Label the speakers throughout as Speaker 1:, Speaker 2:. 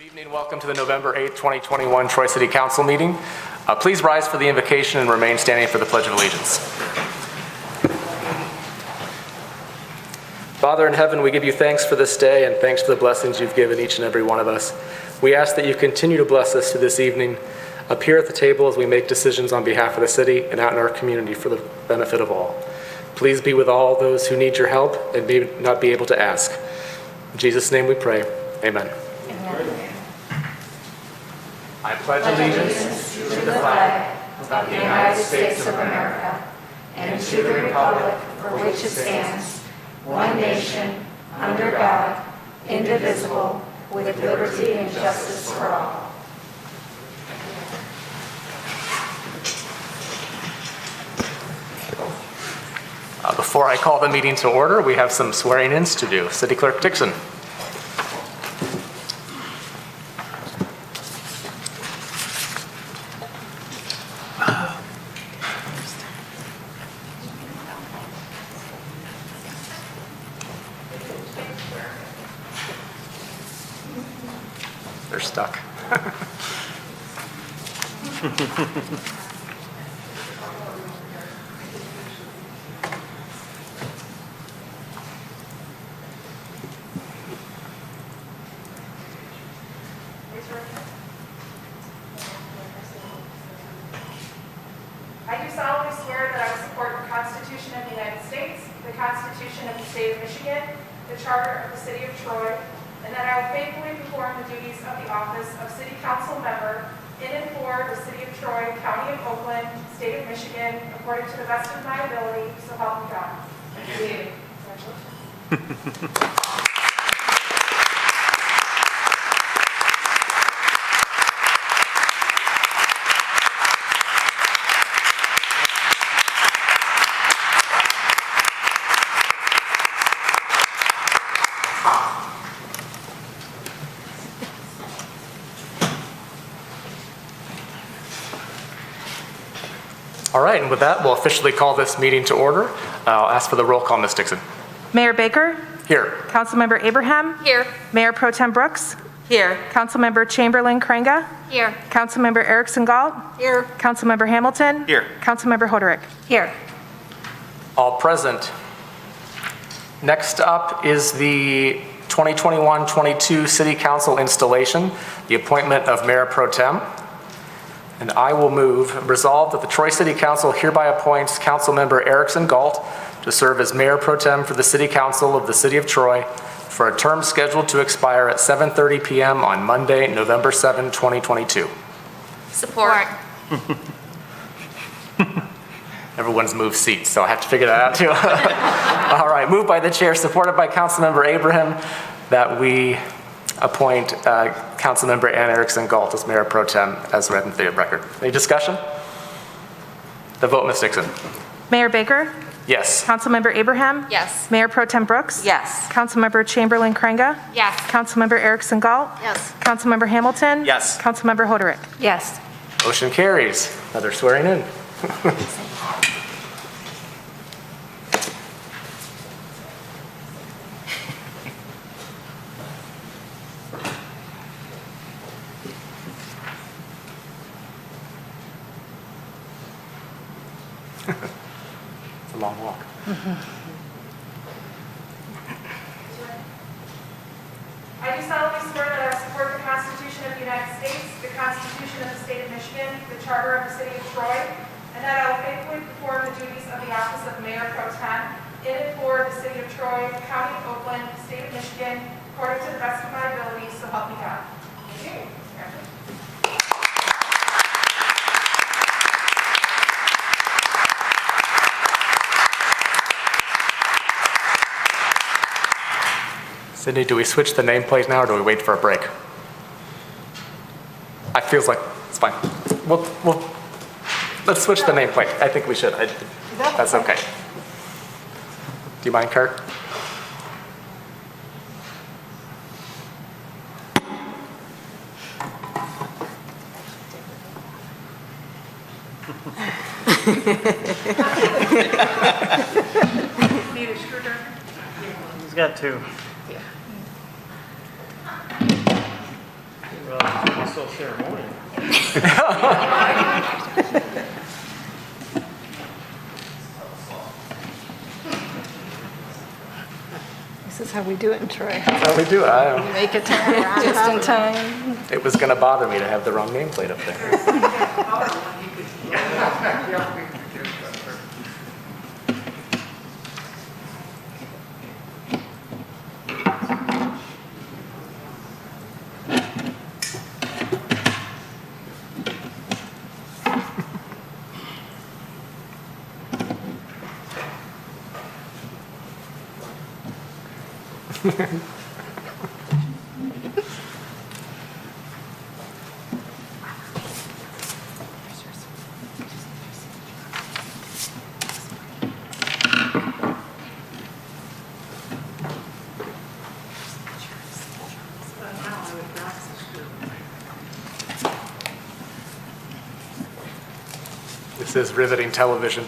Speaker 1: Good evening. Welcome to the November 8th, 2021 Troy City Council meeting. Please rise for the invocation and remain standing for the Pledge of Allegiance. Father in heaven, we give you thanks for this day and thanks for the blessings you've given each and every one of us. We ask that you continue to bless us this evening up here at the table as we make decisions on behalf of the city and out in our community for the benefit of all. Please be with all those who need your help and may not be able to ask. In Jesus' name we pray. Amen. I pledge allegiance to the flag of the United States of America and to the republic for which it stands, one nation, under God, indivisible, with liberty and justice for all. Before I call the meeting to order, we have some swearing-ins to do. City Clerk Dixon. They're stuck.
Speaker 2: I do solemnly swear that I will support the Constitution of the United States, the Constitution of the State of Michigan, the Charter of the City of Troy, and that I will faithfully perform the duties of the office of City Council Member in and for the City of Troy, County of Oakland, State of Michigan, according to the best of my ability, so help me God. Thank you. Congratulations.
Speaker 1: All right, and with that, we'll officially call this meeting to order. I'll ask for the roll call, Ms. Dixon.
Speaker 3: Mayor Baker?
Speaker 1: Here.
Speaker 3: Councilmember Abraham?
Speaker 4: Here.
Speaker 3: Mayor Pro Tem Brooks?
Speaker 4: Here.
Speaker 3: Councilmember Chamberlain Krenga?
Speaker 4: Here.
Speaker 3: Councilmember Erickson Galt?
Speaker 4: Here.
Speaker 3: Councilmember Hamilton?
Speaker 1: Here.
Speaker 3: Councilmember Hoderick?
Speaker 4: Here.
Speaker 1: All present. Next up is the 2021-22 City Council installation, the appointment of Mayor Pro Tem. And I will move, resolved that the Troy City Council hereby appoints Councilmember Erickson Galt to serve as Mayor Pro Tem for the City Council of the City of Troy for a term scheduled to expire at 7:30 p.m. on Monday, November 7, 2022.
Speaker 4: Support.
Speaker 1: Everyone's moved seats, so I have to figure that out too. All right, moved by the chair, supported by Councilmember Abraham, that we appoint Councilmember Ann Erickson Galt as Mayor Pro Tem as read in the record. Any discussion? The vote, Ms. Dixon.
Speaker 3: Mayor Baker?
Speaker 1: Yes.
Speaker 3: Councilmember Abraham?
Speaker 4: Yes.
Speaker 3: Mayor Pro Tem Brooks?
Speaker 4: Yes.
Speaker 3: Councilmember Chamberlain Krenga?
Speaker 4: Yes.
Speaker 3: Councilmember Erickson Galt?
Speaker 4: Yes.
Speaker 3: Councilmember Hamilton?
Speaker 1: Yes.
Speaker 3: Councilmember Hoderick?
Speaker 4: Yes.
Speaker 1: Motion carries. Another swearing in. It's a long walk.
Speaker 2: I do solemnly swear that I will support the Constitution of the United States, the Constitution of the State of Michigan, the Charter of the City of Troy, and that I will faithfully perform the duties of the office of Mayor Pro Tem in and for the City of Troy, County of Oakland, State of Michigan, according to the best of my ability, so help me God. Thank you.
Speaker 1: Sydney, do we switch the nameplate now or do we wait for a break? I feels like it's fine. Let's switch the nameplate. I think we should. That's okay. Do you mind, Kurt?
Speaker 2: Need a screwdriver?
Speaker 5: He's got two.
Speaker 4: Well, it's so ceremonial.
Speaker 5: This is how we do it in Troy.
Speaker 1: That's how we do it.
Speaker 5: Make it just in time.
Speaker 1: It was going to bother me to have the wrong nameplate up there. This is riveting television.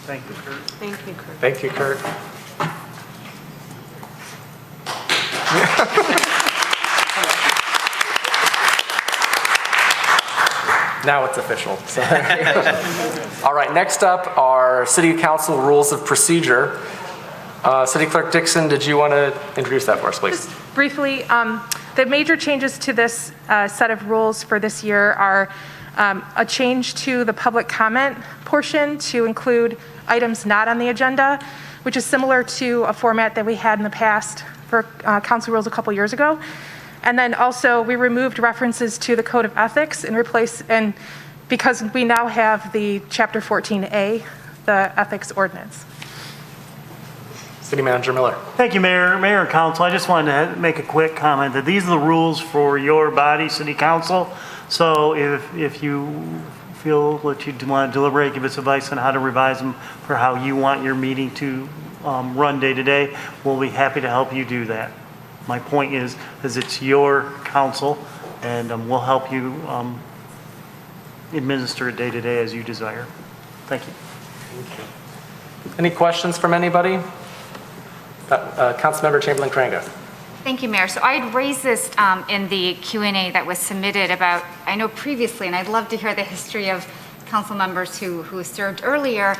Speaker 4: Thank you, Kurt.
Speaker 5: Thank you, Kurt.
Speaker 1: Thank you, Kurt. Now it's official. So- All right, next up are City Council Rules of Procedure. City Clerk Dixon, did you want to introduce that for us, please?
Speaker 3: Briefly, the major changes to this set of rules for this year are a change to the public comment portion to include items not on the agenda, which is similar to a format that we had in the past for council rules a couple years ago. And then also we removed references to the Code of Ethics and because we now have the Chapter 14A, the Ethics Ordinance.
Speaker 1: City Manager Miller.
Speaker 4: Thank you, Mayor and Council. I just wanted to make a quick comment that these are the rules for your body, City Council. So if you feel that you want to deliberate, give us advice on how to revise them for how you want your meeting to run day to day, we'll be happy to help you do that. My point is it's your council, and we'll help you administer it day to day as you desire. Thank you.
Speaker 1: Any questions from anybody? Councilmember Chamberlain-Crainga.
Speaker 6: Thank you, Mayor. So I had raised this in the Q&A that was submitted about, I know previously, and I'd love to hear the history of council members who served earlier,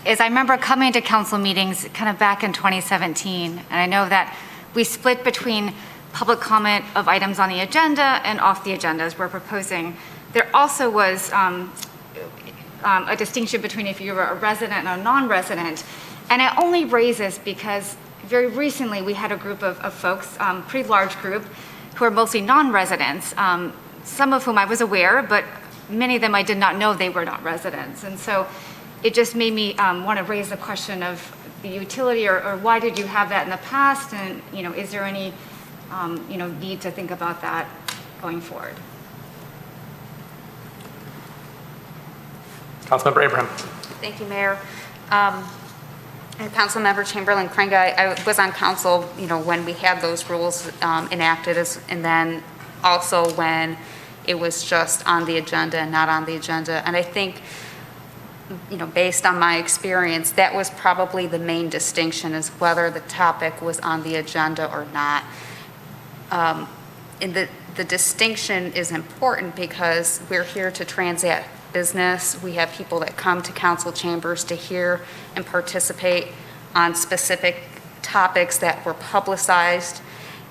Speaker 6: is I remember coming to council meetings kind of back in 2017, and I know that we split between public comment of items on the agenda and off the agenda as we're proposing. There also was a distinction between if you were a resident and a non-resident, and I only raise this because very recently, we had a group of folks, pretty large group, who are mostly non-residents, some of whom I was aware, but many of them I did not know they were not residents. And so it just made me want to raise the question of the utility or why did you have that in the past? And, is there any, need to think about that going forward?
Speaker 1: Councilmember Abraham.
Speaker 7: Thank you, Mayor. And Councilmember Chamberlain-Crainga, I was on council, when we had those rules enacted, and then also when it was just on the agenda and not on the agenda. And I think, based on my experience, that was probably the main distinction, is whether the topic was on the agenda or not. And the distinction is important because we're here to transact business. We have people that come to council chambers to hear and participate on specific topics that were publicized.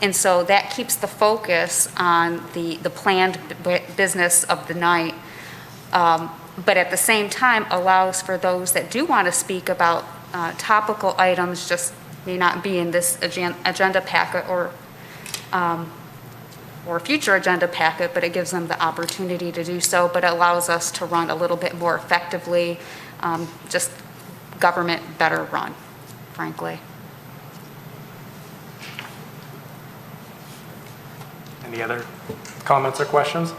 Speaker 7: And so that keeps the focus on the planned business of the night, but at the same time allows for those that do want to speak about topical items, just may not be in this agenda packet or future agenda packet, but it gives them the opportunity to do so, but it allows us to run a little bit more effectively, just government better run, frankly.
Speaker 1: Any other comments or questions?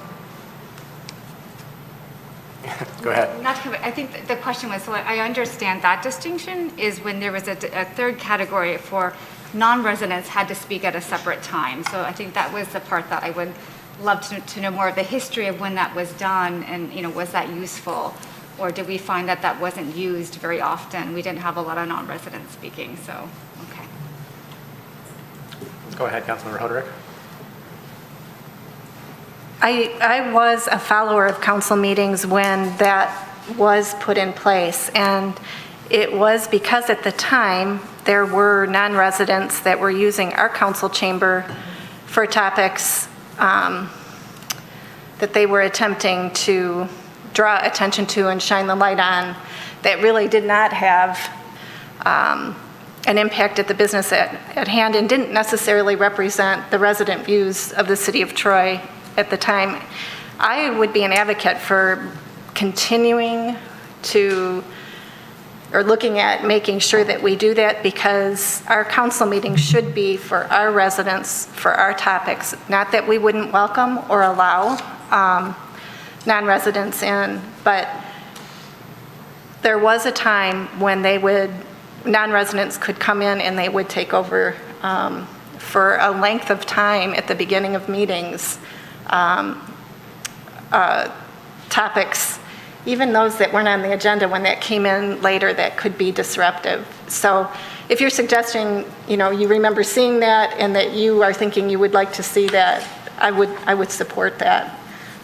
Speaker 1: Go ahead.
Speaker 6: Not to, I think the question was, so I understand that distinction is when there was a third category for non-residents had to speak at a separate time. So I think that was the part that I would love to know more of the history of when that was done and, was that useful? Or did we find that that wasn't used very often? We didn't have a lot of non-residents speaking, so, okay.
Speaker 1: Go ahead, Councilmember Hoderick.
Speaker 5: I was a follower of council meetings when that was put in place, and it was because at the time, there were non-residents that were using our council chamber for topics that they were attempting to draw attention to and shine the light on that really did not have an impact at the business at hand and didn't necessarily represent the resident views of the city of Troy at the time. I would be an advocate for continuing to, or looking at making sure that we do that, because our council meetings should be for our residents, for our topics, not that we wouldn't welcome or allow non-residents in, but there was a time when non-residents could come in and they would take over for a length of time at the beginning of meetings, topics, even those that weren't on the agenda, when that came in later, that could be disruptive. So if you're suggesting, you remember seeing that and that you are thinking you would like to see that, I would support that.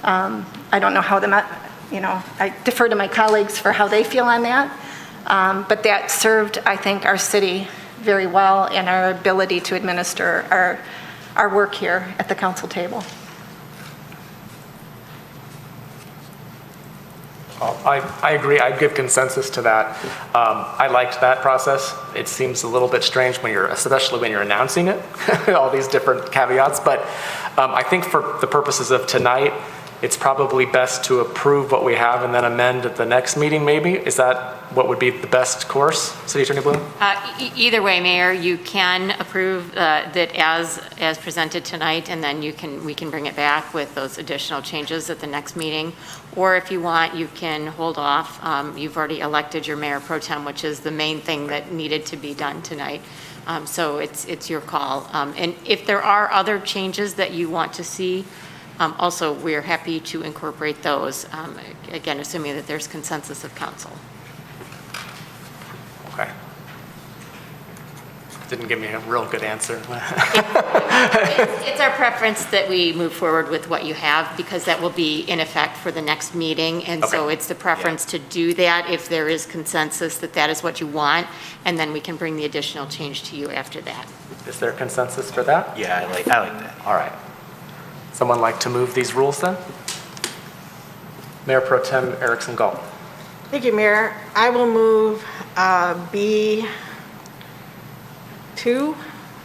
Speaker 5: I don't know how I defer to my colleagues for how they feel on that. But that served, I think, our city very well and our ability to administer our work here at the council table.
Speaker 1: I agree. I'd give consensus to that. I liked that process. It seems a little bit strange especially when you're announcing it, all these different caveats. But I think for the purposes of tonight, it's probably best to approve what we have and then amend at the next meeting, maybe. Is that what would be the best course, City Attorney Bloom?
Speaker 8: Either way, Mayor, you can approve that as presented tonight, and then we can bring it back with those additional changes at the next meeting. Or if you want, you can hold off. You've already elected your Mayor Pro Tem, which is the main thing that needed to be done tonight. So it's your call. And if there are other changes that you want to see, also, we're happy to incorporate those, again, assuming that there's consensus of council.
Speaker 1: Okay. Didn't give me a real good answer.
Speaker 8: It's our preference that we move forward with what you have, because that will be in effect for the next meeting. And so
Speaker 1: Okay.
Speaker 8: it's the preference to do that if there is consensus that that is what you want, and then we can bring the additional change to you after that.
Speaker 1: Is there consensus for that?
Speaker 9: Yeah, I like that.
Speaker 1: All right. Someone like to move these rules then? Mayor Pro Tem Erickson Galt.
Speaker 10: Thank you, Mayor. I will move B2,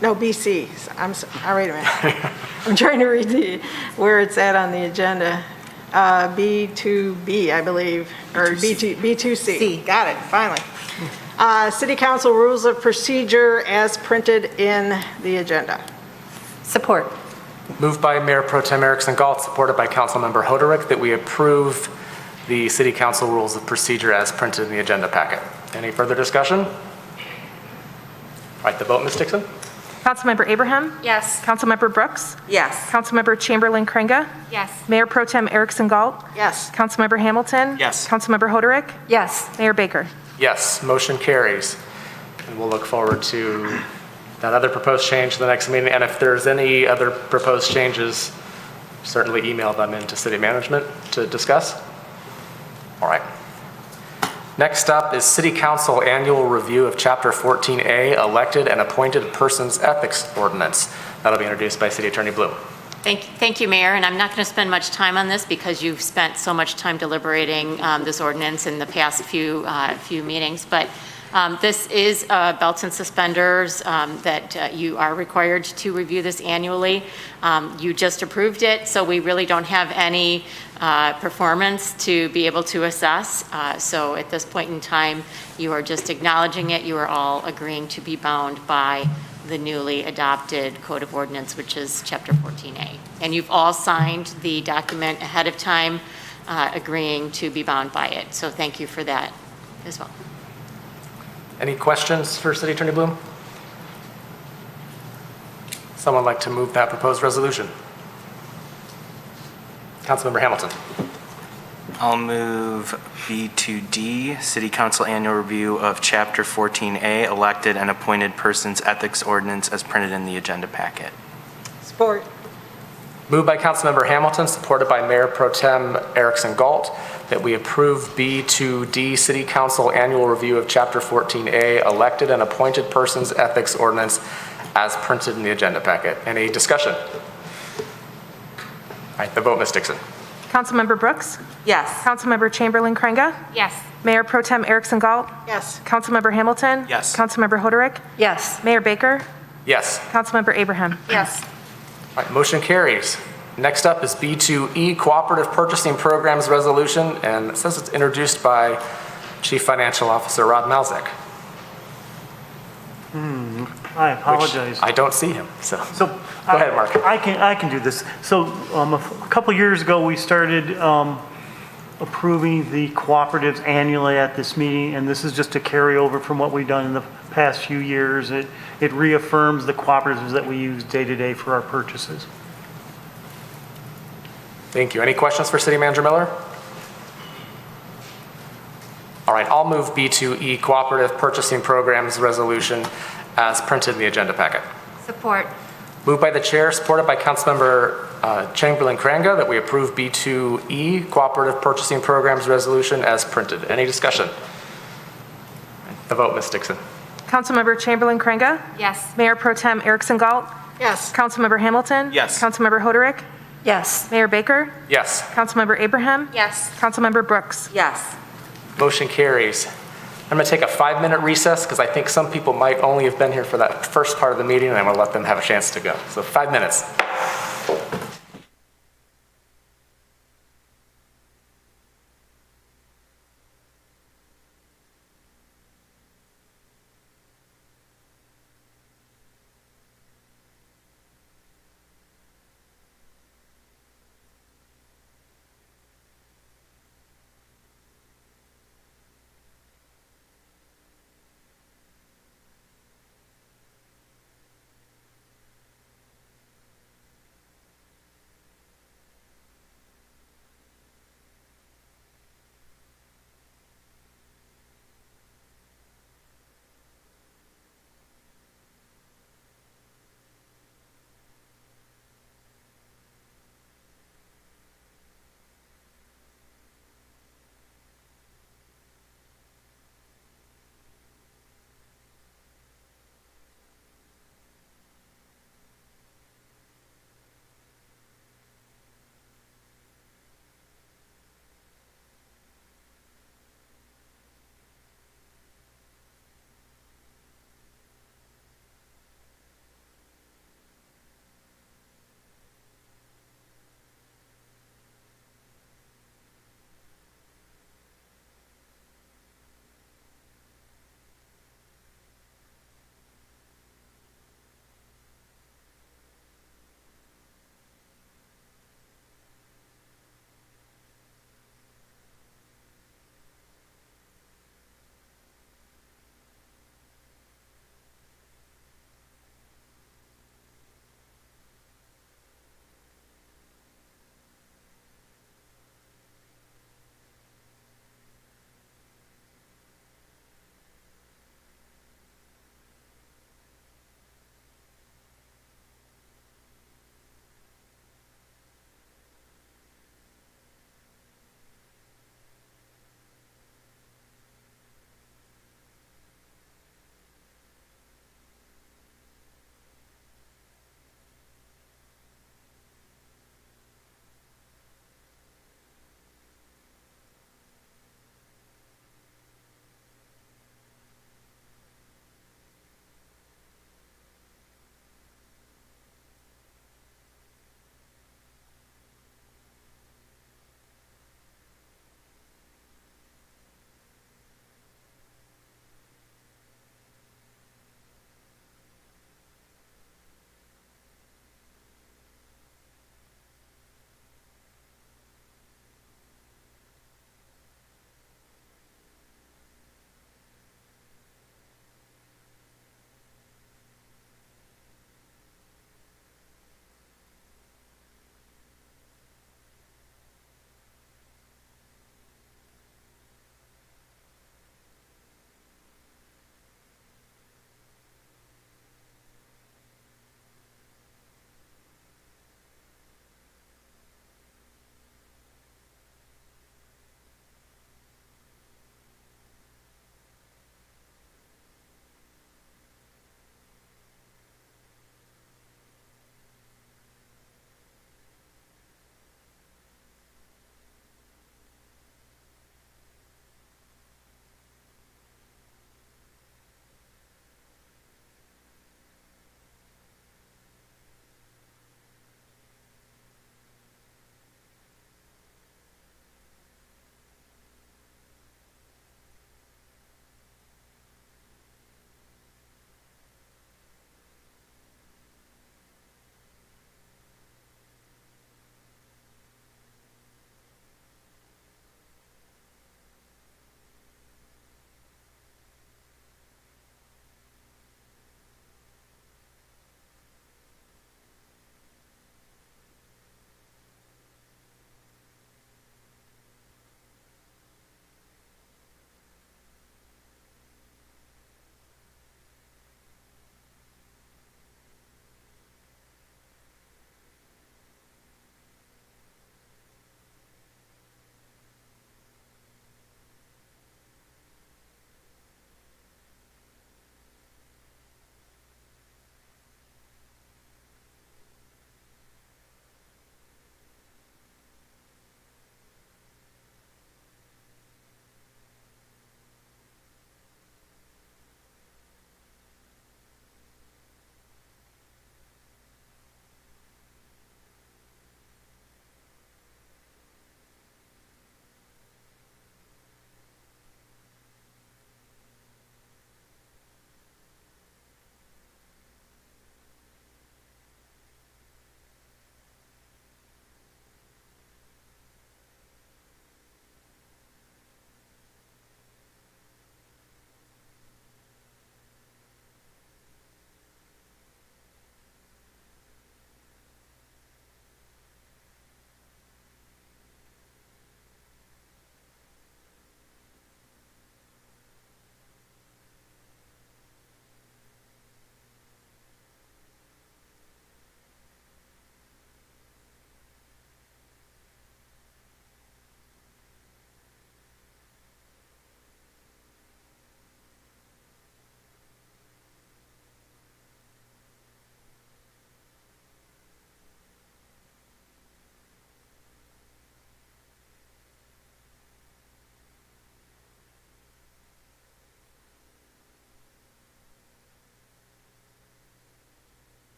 Speaker 10: no, BC. Wait a minute. I'm trying to read where it's at on the agenda. B2B, I believe, or B2C. Got it, finally. City Council Rules of Procedure as printed in the agenda.
Speaker 5: Support.
Speaker 1: Moved by Mayor Pro Tem Erickson Galt, supported by Councilmember Hoderick, that we approve the City Council Rules of Procedure as printed in the agenda packet. Any further discussion? All right, the vote, Ms. Dixon?
Speaker 3: Councilmember Abraham?
Speaker 6: Yes.
Speaker 3: Councilmember Brooks?
Speaker 10: Yes.
Speaker 3: Councilmember Chamberlain Kringa?
Speaker 6: Yes.
Speaker 3: Mayor Pro Tem Erickson Galt?
Speaker 10: Yes.
Speaker 3: Councilmember Hamilton?
Speaker 9: Yes.
Speaker 3: Councilmember Hoderick?
Speaker 5: Yes.
Speaker 3: Mayor Baker?
Speaker 1: Yes, motion carries. And we'll look forward to that other proposed change to the next meeting. And if there's any other proposed changes, certainly email them into city management to discuss. All right. Next up is City Council Annual Review of Chapter 14A, Elected and Appointed Persons Ethics Ordinance. That'll be introduced by City Attorney Bloom.
Speaker 8: Thank you, Mayor, and I'm not going to spend much time on this because you've spent so much time deliberating this ordinance in the past few meetings, but this is belts and suspenders that you are required to review this annually. You just approved it, so we really don't have any performance to be able to assess. So at this point in time, you are just acknowledging it. You are all agreeing to be bound by the newly adopted Code of Ordinance, which is Chapter 14A. And you've all signed the document ahead of time, agreeing to be bound by it. So thank you for that as well.
Speaker 1: Any questions for City Attorney Bloom? Someone like to move that proposed resolution? Councilmember Hamilton.
Speaker 9: I'll move B2D, City Council Annual Review of Chapter 14A, Elected and Appointed Persons Ethics Ordinance as printed in the agenda packet.
Speaker 10: Support.
Speaker 1: Moved by Councilmember Hamilton, supported by Mayor Pro Tem Erickson Galt, that we approve B2D City Council Annual Review of Chapter 14A, Elected and Appointed Persons Ethics Ordinance as printed in the agenda packet. Any discussion? All right, the vote, Ms. Dixon.
Speaker 3: Councilmember Brooks?
Speaker 10: Yes.
Speaker 3: Councilmember Chamberlain Craig?
Speaker 6: Yes.
Speaker 3: Mayor Pro Tem Erickson Galt?
Speaker 10: Yes.
Speaker 3: Councilmember Hamilton?
Speaker 9: Yes.
Speaker 3: Councilmember Hoderick?
Speaker 5: Yes.
Speaker 3: Mayor Baker?
Speaker 1: Yes.
Speaker 3: Councilmember Abraham?
Speaker 6: Yes.
Speaker 1: All right, motion carries. Next up is B2E, Cooperative Purchasing Programs Resolution, and it says it's introduced by Chief Financial Officer Rod Malzek.
Speaker 4: I
Speaker 1: which
Speaker 4: apologize.
Speaker 1: I don't see him, so.
Speaker 4: So.
Speaker 1: Go ahead, Mark.
Speaker 4: I can do this. So a couple years ago, we started approving the cooperatives annually at this meeting, and this is just a carryover from what we've done in the past few years. It reaffirms the cooperatives that we use day to day for our purchases.
Speaker 1: Thank you. Any questions for City Manager Miller? All right, I'll move B2E, Cooperative Purchasing Programs Resolution as printed in the agenda packet.
Speaker 6: Support.
Speaker 1: Moved by the chair, supported by Councilmember Chamberlain Kranga, that we approve B2E, Cooperative Purchasing Programs Resolution as printed. Any discussion? The vote, Ms. Dixon.
Speaker 3: Councilmember Chamberlain Craig?
Speaker 6: Yes.
Speaker 3: Mayor Pro Tem Erickson Galt?
Speaker 10: Yes.
Speaker 3: Councilmember Hamilton?
Speaker 9: Yes.
Speaker 3: Councilmember Hoderick?
Speaker 5: Yes.
Speaker 3: Mayor Baker?
Speaker 1: Yes.
Speaker 3: Councilmember Abraham?
Speaker 6: Yes.
Speaker 3: Councilmember Brooks?
Speaker 10: Yes.
Speaker 1: Motion carries. I'm going to take a 5-minute recess because I think some people might only have been here for that first part of the meeting, and I'm going to let them have a chance to go. So 5 minutes.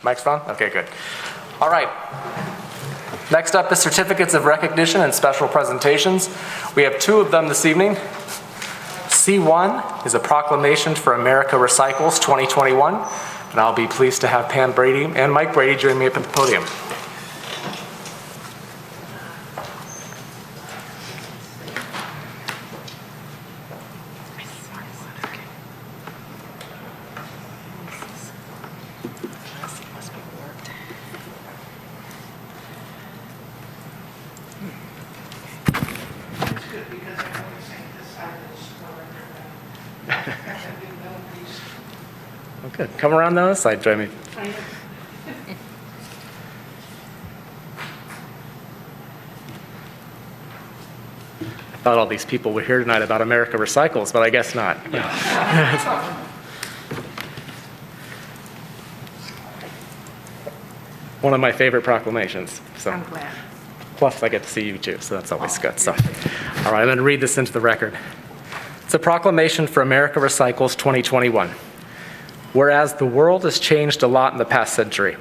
Speaker 1: Mic's on? Okay, good. All right. Next up is certificates of recognition and special presentations. We have 2 of them this evening. C1 is a proclamation for America Recycles 2021, and I'll be pleased to have Pam Brady and Mike Brady join me up at the podium. Oh, good. Come around the other side, join me. I thought all these people were here tonight about America Recycles, but I guess not. One of my favorite proclamations. So.
Speaker 10: I'm glad.
Speaker 1: Plus, I get to see you too, so that's always good. So, all right, I'm going to read this into the record. It's a proclamation for America Recycles 2021. Whereas the world has changed a lot in the past century,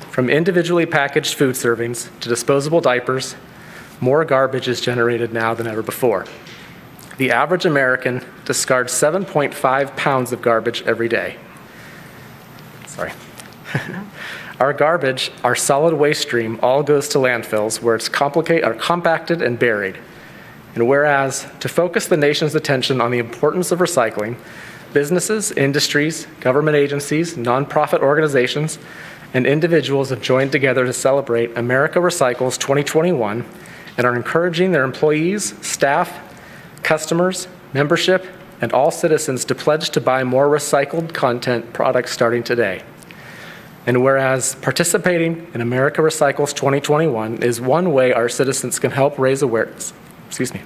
Speaker 1: from individually packaged food servings to disposable diapers, more garbage is generated now than ever before. The average American discards 7.5 pounds of garbage every day. Sorry. Our garbage, our solid waste stream, all goes to landfills where it's compacted and buried. And whereas, to focus the nation's attention on the importance of recycling, businesses, industries, government agencies, nonprofit organizations, and individuals have joined together to celebrate America Recycles 2021 and are encouraging their employees, staff, customers, membership, and all citizens to pledge to buy more recycled content products starting today. And whereas participating in America Recycles 2021 is one way our citizens can help raise awareness. Excuse me.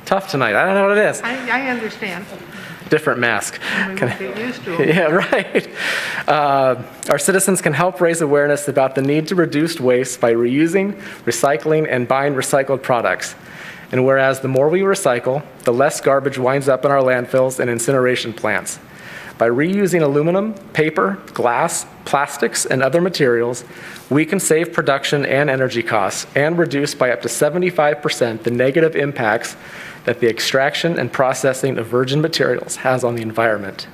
Speaker 1: Tough tonight. I don't know what it is.
Speaker 10: I understand.
Speaker 1: Different mask.
Speaker 10: We won't get used to it.
Speaker 1: Yeah, right. Our citizens can help raise awareness about the need to reduce waste by reusing, recycling, and buying recycled products. And whereas the more we recycle, the less garbage winds up in our landfills and incineration plants. By reusing aluminum, paper, glass, plastics, and other materials, we can save production and energy costs and reduce by up to 75% the negative impacts that the extraction and processing of virgin materials has on the environment.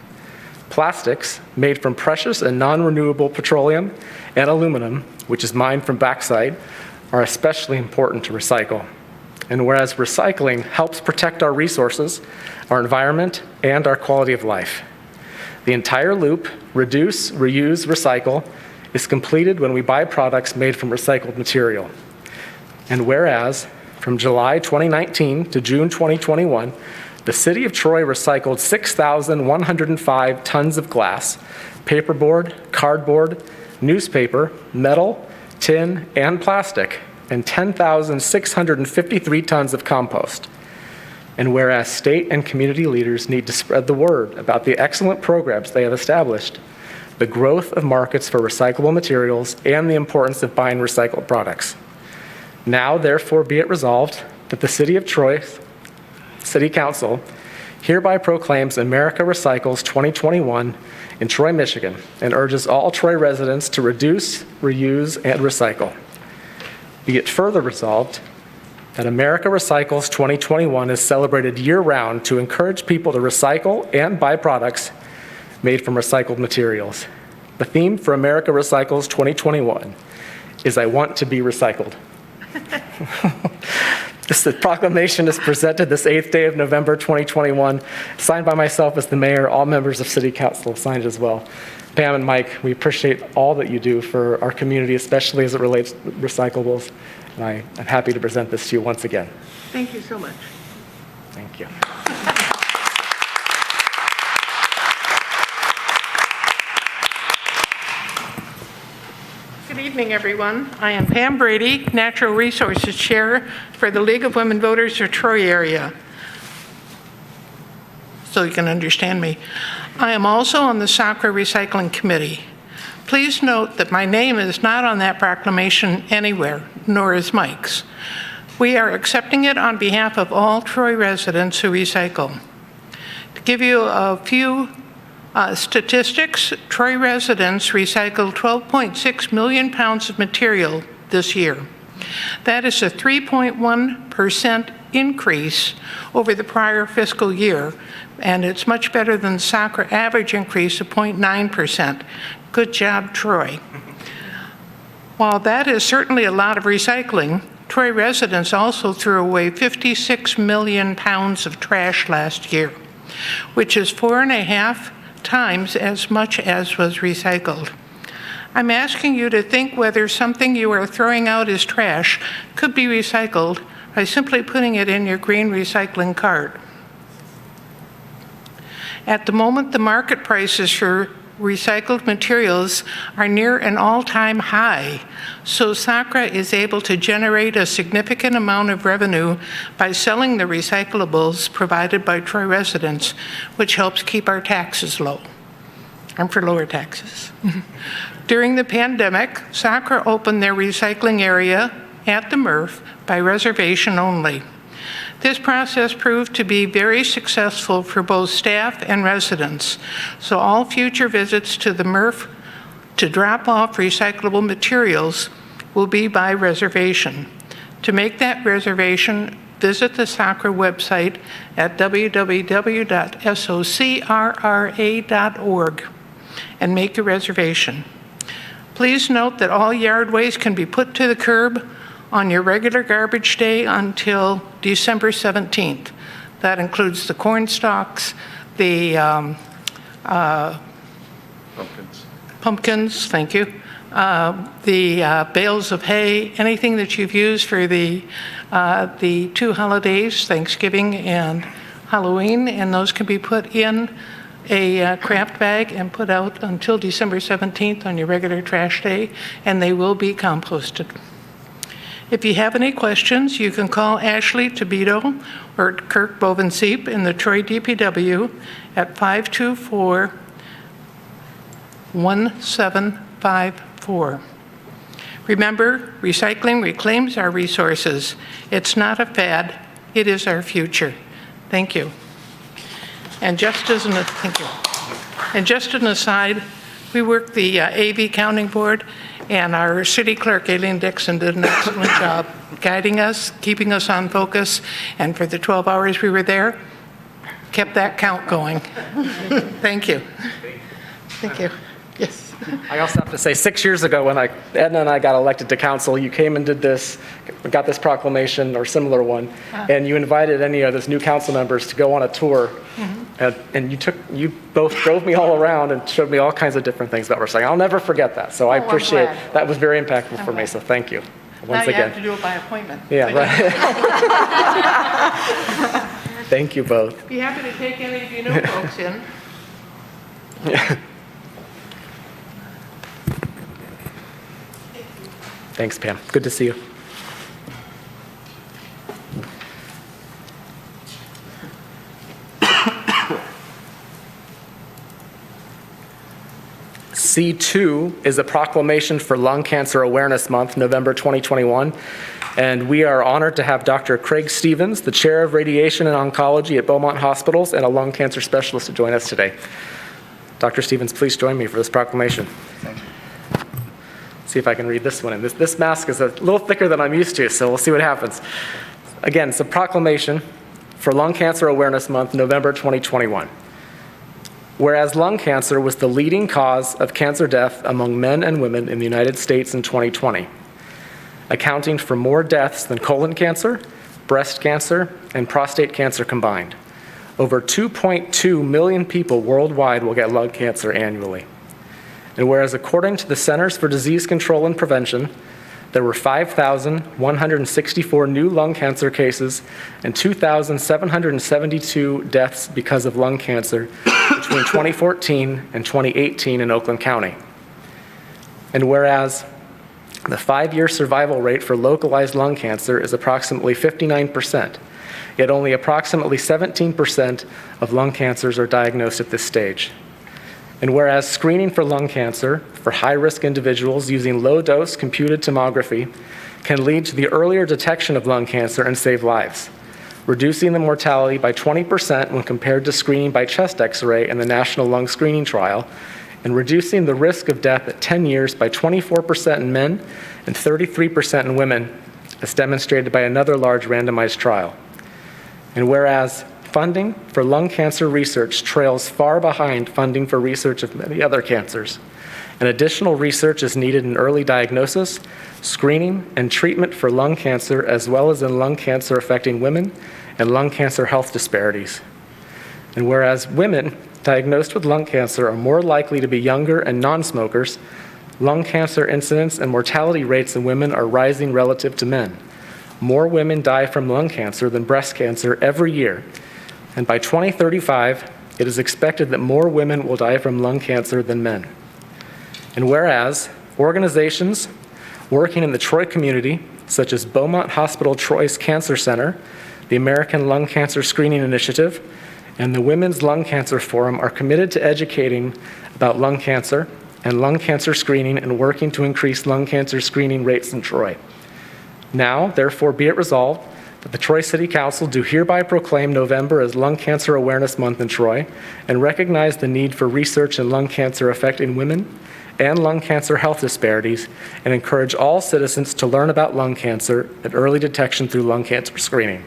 Speaker 1: Plastics, made from precious and non-renewable petroleum and aluminum, which is mined from bauxite, are especially important to recycle. And whereas recycling helps protect our resources, our environment, and our quality of life. The entire loop, reduce, reuse, recycle, is completed when we buy products made from recycled material. And whereas, from July 2019 to June 2021, the City of Troy recycled 6,105 tons of glass, paperboard, cardboard, newspaper, metal, tin, and plastic, and 10,653 tons of compost. And whereas state and community leaders need to spread the word about the excellent programs they have established, the growth of markets for recyclable materials, and the importance of buying recycled products. Now, therefore, be it resolved that the City of Troy City Council hereby proclaims America Recycles 2021 in Troy, Michigan, and urges all Troy residents to reduce, reuse, and recycle. Be it further resolved that America Recycles 2021 is celebrated year-round to encourage people to recycle and buy products made from recycled materials. The theme for America Recycles 2021 is I want to be recycled. This proclamation is presented this 8th day of November 2021, signed by myself as the mayor. All members of City Council have signed as well. Pam and Mike, we appreciate all that you do for our community, especially as it relates to recyclables. And I'm happy to present this to you once again.
Speaker 10: Thank you so much.
Speaker 1: Thank you.
Speaker 11: Good evening, everyone. I am Pam Brady, Natural Resources Chair for the League of Women Voters of Troy area. So you can understand me. I am also on the Soccer Recycling Committee. Please note that my name is not on that proclamation anywhere, nor is Mike's. We are accepting it on behalf of all Troy residents who recycle. To give you a few Statistics, Troy residents recycled 12.6 million pounds of material this year. That is a 3.1% increase over the prior fiscal year, and it's much better than the Sacra average increase of 0.9%. Good job, Troy. While that is certainly a lot of recycling, Troy residents also threw away 56 million pounds of trash last year, which is 4.5 times as much as was recycled. I'm asking you to think whether something you are throwing out as trash could be recycled by simply putting it in your green recycling cart. At the moment, the market prices for recycled materials are near an all-time high, so Sacra is able to generate a significant amount of revenue by selling the recyclables provided by Troy residents, which helps keep our taxes low. I'm for lower taxes. During the pandemic, Sacra opened their recycling area at the MRF by reservation only. This process proved to be very successful for both staff and residents, so all future visits to the MRF to drop off recyclable materials will be by reservation. To make that reservation, visit the Sacra website at www.socrra.org and make a reservation. Please note that all yard waste can be put to the curb on your regular garbage day until December 17th. That includes the corn stalks, the pumpkins, thank you, the bales of hay, anything that you've used for the 2 holidays, Thanksgiving and Halloween, and those can be put in a craft bag and put out until December 17th on your regular trash day, and they will be composted. If you have any questions, you can call Ashley Tobito or Kirk Bovenseep in the Troy DPW at 524-1754. Remember, recycling reclaims our resources. It's not a fad, it is our future. Thank you. And just as an aside, we work the AV Counting Board, and our city clerk, Aileen Dixon, did an excellent job guiding us, keeping us on focus, and for the 12 hours we were there, kept that count going. Thank you. Thank you. Yes.
Speaker 1: I also have to say, 6 years ago when Edna and I got elected to council, you came and did this, got this proclamation or similar one, and you invited any of those new council members to go on a tour. And you both drove me all around and showed me all kinds of different things about recycling. I'll never forget that. So I appreciate that. Was very impactful for me. So thank you once again.
Speaker 11: Now you have to do it by appointment.
Speaker 1: Yeah, right. Thank you both.
Speaker 11: Be happy to take any of you new folks in.
Speaker 1: Thanks, Pam. Good to see you. C2 is a proclamation for Lung Cancer Awareness Month, November 2021. And we are honored to have Dr. Craig Stevens, the Chair of Radiation and Oncology at Beaumont Hospitals and a lung cancer specialist, to join us today. Dr. Stevens, please join me for this proclamation. Thank you. See if I can read this one. And this mask is a little thicker than I'm used to, so we'll see what happens. Again, it's a proclamation for Lung Cancer Awareness Month, November 2021. Whereas lung cancer was the leading cause of cancer death among men and women in the United States in 2020, accounting for more deaths than colon cancer, breast cancer, and prostate cancer combined. Over 2.2 million people worldwide will get lung cancer annually. And whereas according to the Centers for Disease Control and Prevention, there were 5,164 new lung cancer cases and 2,772 deaths because of lung cancer between 2014 and 2018 in Oakland County. And whereas the 5-year survival rate for localized lung cancer is approximately 59%, yet only approximately 17% of lung cancers are diagnosed at this stage. And whereas screening for lung cancer for high-risk individuals using low-dose computed tomography can lead to the earlier detection of lung cancer and save lives, reducing the mortality by 20% when compared to screening by chest X-ray in the National Lung Screening Trial, and reducing the risk of death at 10 years by 24% in men and 33% in women, as demonstrated by another large randomized trial. And whereas funding for lung cancer research trails far behind funding for research of many other cancers, and additional research is needed in early diagnosis, screening, and treatment for lung cancer, as well as in lung cancer affecting women and lung cancer health disparities. And whereas women diagnosed with lung cancer are more likely to be younger and non-smokers, lung cancer incidence and mortality rates in women are rising relative to men. More women die from lung cancer than breast cancer every year, and by 2035, it is expected that more women will die from lung cancer than men. And whereas organizations working in the Troy community, such as Beaumont Hospital Troy's Cancer Center, the American Lung Cancer Screening Initiative, and the Women's Lung Cancer Forum are committed to educating about lung cancer and lung cancer screening and working to increase lung cancer screening rates in Troy. Now, therefore, be it resolved that the Troy City Council do hereby proclaim November as Lung Cancer Awareness Month in Troy and recognize the need for research in lung cancer affecting women and lung cancer health disparities, and encourage all citizens to learn about lung cancer and early detection through lung cancer screening.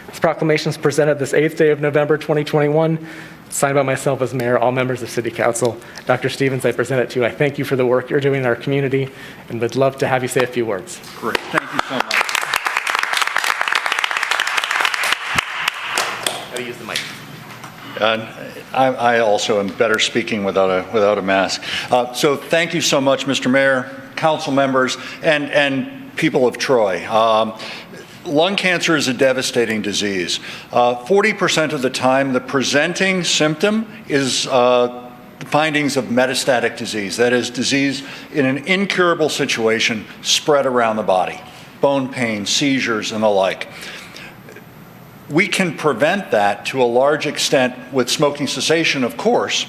Speaker 1: This proclamation is presented this 8th day of November 2021, signed by myself as mayor, all members of City Council. Dr. Stevens, I present it to you. I thank you for the work you're doing in our community and would love to have you say a few words.
Speaker 12: Great. Thank you so much.
Speaker 1: How to use the mic.
Speaker 12: I also am better speaking without a mask. So thank you so much, Mr. Mayor, council members, and people of Troy. Lung cancer is a devastating disease. 40% of the time, the presenting symptom is the findings of metastatic disease. That is, disease in an incurable situation spread around the body, bone pain, seizures, and the like. We can prevent that to a large extent with smoking cessation, of course,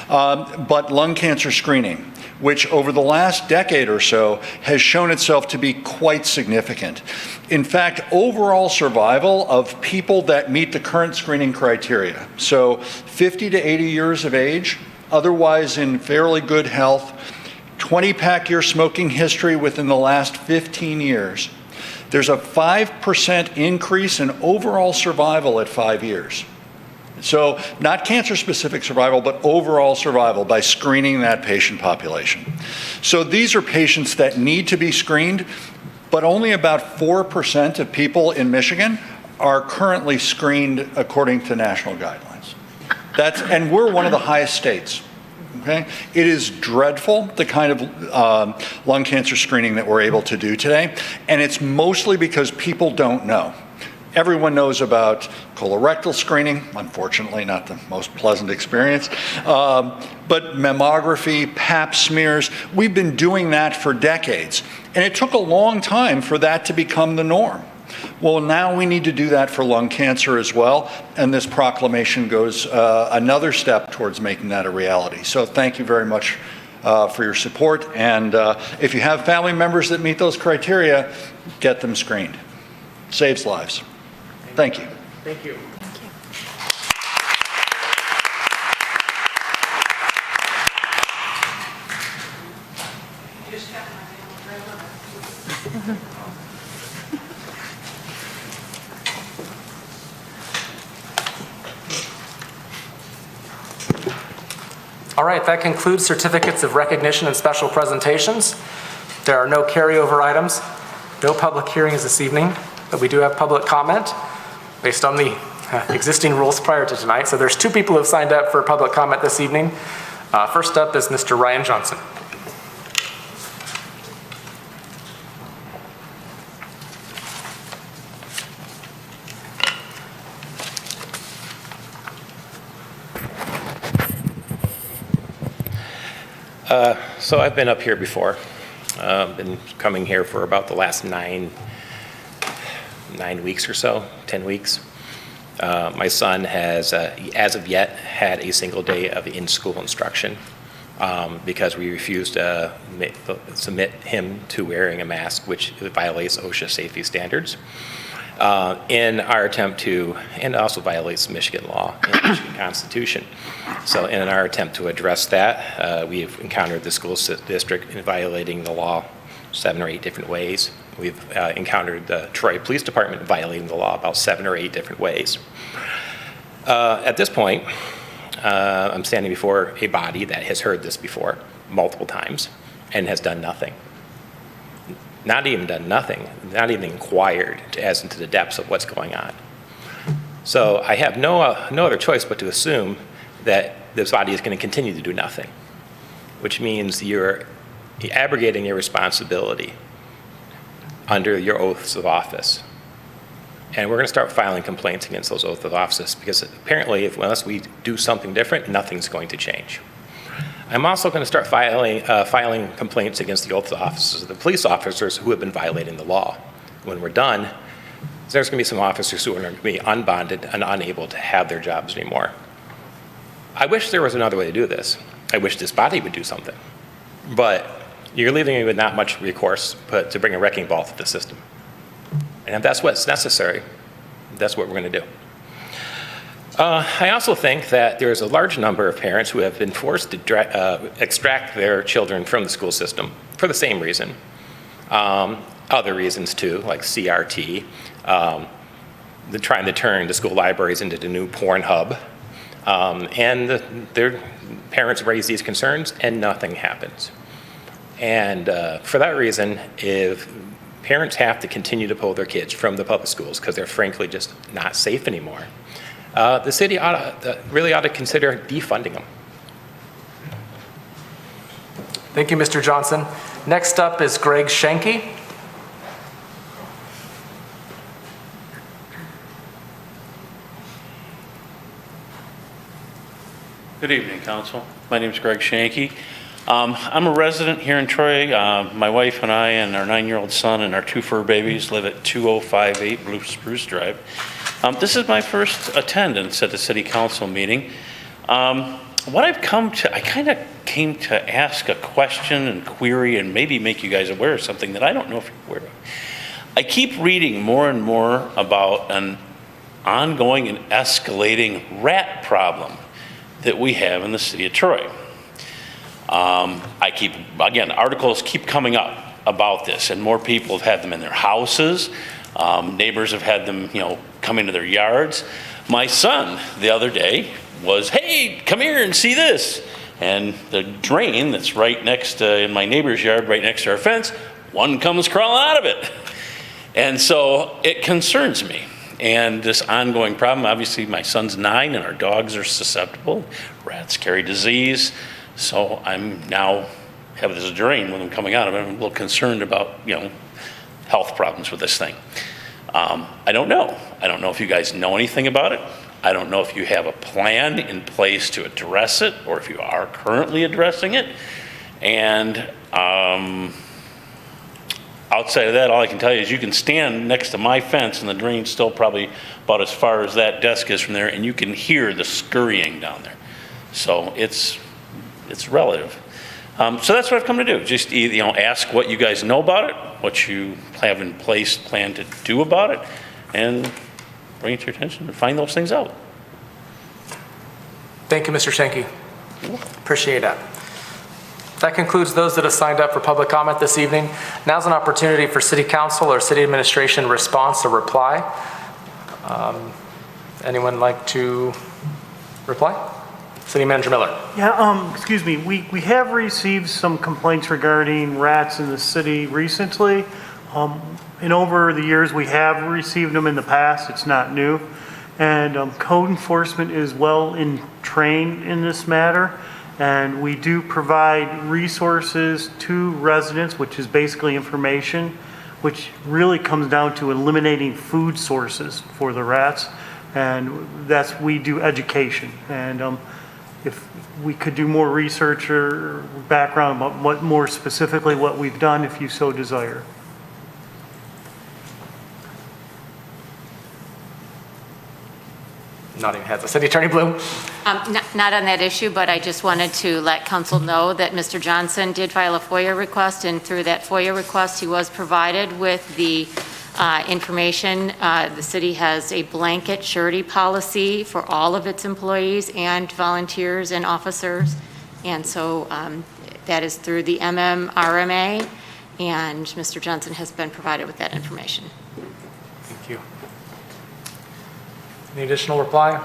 Speaker 12: but lung cancer screening, which over the last decade or so has shown itself to be quite significant. In fact, overall survival of people that meet the current screening criteria, so 50 to 80 years of age, otherwise in fairly good health, 20-pack year smoking history within the last 15 years, there's a 5% increase in overall survival at 5 years. So not cancer-specific survival, but overall survival by screening that patient population. So these are patients that need to be screened, but only about 4% of people in Michigan are currently screened according to national guidelines. And we're one of the highest states. Okay? It is dreadful, the kind of lung cancer screening that we're able to do today, and it's mostly because people don't know. Everyone knows about colorectal screening, unfortunately not the most pleasant experience, but mammography, pap smears, we've been doing that for decades, and it took a long time for that to become the norm. Well, now we need to do that for lung cancer as well, and this proclamation goes another step towards making that a reality. So thank you very much for your support, and if you have family members that meet those criteria, get them screened. Saves lives. Thank you.
Speaker 1: Thank you. All right, that concludes certificates of recognition and special presentations. There are no carryover items, no public hearings this evening, but we do have public comment based on the existing rules prior to tonight. So there's 2 people who have signed up for public comment this evening. First up is Mr. Ryan Johnson.
Speaker 13: So I've been up here before. Been coming here for about the last 9 weeks or so, 10 weeks. My son has, as of yet, had a single day of in-school instruction because we refused to submit him to wearing a mask, which violates OSHA safety standards. in our attempt to, and also violates Michigan law and the Michigan Constitution. So in our attempt to address that, we've encountered the school district in violating the law 7 or 8 different ways. We've encountered the Troy Police Department violating the law about 7 or 8 different ways. At this point, I'm standing before a body that has heard this before multiple times and has done nothing. Not even done nothing, not even inquired as into the depths of what's going on. So I have no other choice but to assume that this body is going to continue to do nothing, which means you're abrogating your responsibility under your oaths of office. And we're going to start filing complaints against those oaths of office because apparently unless we do something different, nothing's going to change. I'm also going to start filing complaints against the oath of offices of the police officers who have been violating the law. When we're done, there's going to be some officers who are going to be unbonded and unable to have their jobs anymore. I wish there was another way to do this. I wish this body would do something. But you're leaving me with not much recourse but to bring a wrecking ball to the system. And if that's what's necessary, that's what we're going to do. I also think that there is a large number of parents who have been forced to extract their children from the school system for the same reason. Other reasons too, like CRT, they're trying to turn the school libraries into the new porn hub. And their parents raise these concerns and nothing happens. And for that reason, if parents have to continue to pull their kids from the public schools because they're frankly just not safe anymore, the city really ought to consider defunding them.
Speaker 1: Thank you, Mr. Johnson. Next up is Greg Schenke.
Speaker 14: Good evening, Council. My name is Greg Schenke. I'm a resident here in Troy. My wife and I and our 9-year-old son and our 2 fur babies live at 2058 Blue Spruce Drive. This is my first attendance at the City Council meeting. What I've come to, I kind of came to ask a question and query and maybe make you guys aware of something that I don't know if you're aware of. I keep reading more and more about an ongoing and escalating rat problem that we have in the city of Troy. Articles keep coming up about this, and more people have had them in their houses. Neighbors have had them, come into their yards. My son, the other day, was, hey, come here and see this. And the drain that's right next to, in my neighbor's yard, right next to our fence, one comes crawling out of it. And so it concerns me. And this ongoing problem, obviously my son's 9 and our dogs are susceptible. Rats carry disease. So I'm now have this drain with them coming out of it. I'm a little concerned about, health problems with this thing. I don't know. I don't know if you guys know anything about it. I don't know if you have a plan in place to address it or if you are currently addressing it. And outside of that, all I can tell you is you can stand next to my fence and the drain's still probably about as far as that desk is from there, and you can hear the scurrying down there. So it's relative. So that's what I've come to do. Just ask what you guys know about it, what you have in place, plan to do about it, and bring it to your attention and find those things out.
Speaker 1: Thank you, Mr. Schenke. Appreciate that. That concludes those that have signed up for public comment this evening. Now's an opportunity for City Council or City Administration response or reply. Anyone like to reply? City Manager Miller.
Speaker 4: Yeah, excuse me. We have received some complaints regarding rats in the city recently. And over the years, we have received them in the past. It's not new. And code enforcement is well trained in this matter. And we do provide resources to residents, which is basically information, which really comes down to eliminating food sources for the rats. And we do education. And if we could do more research or background about what more specifically what we've done, if you so desire.
Speaker 1: Nodding heads. City Attorney Bloom.
Speaker 8: Not on that issue, but I just wanted to let council know that Mr. Johnson did file a FOIA request, and through that FOIA request, he was provided with the information. The city has a blanket surety policy for all of its employees and volunteers and officers. And so that is through the MMRMA, and Mr. Johnson has been provided with that information.
Speaker 1: Thank you. Any additional reply?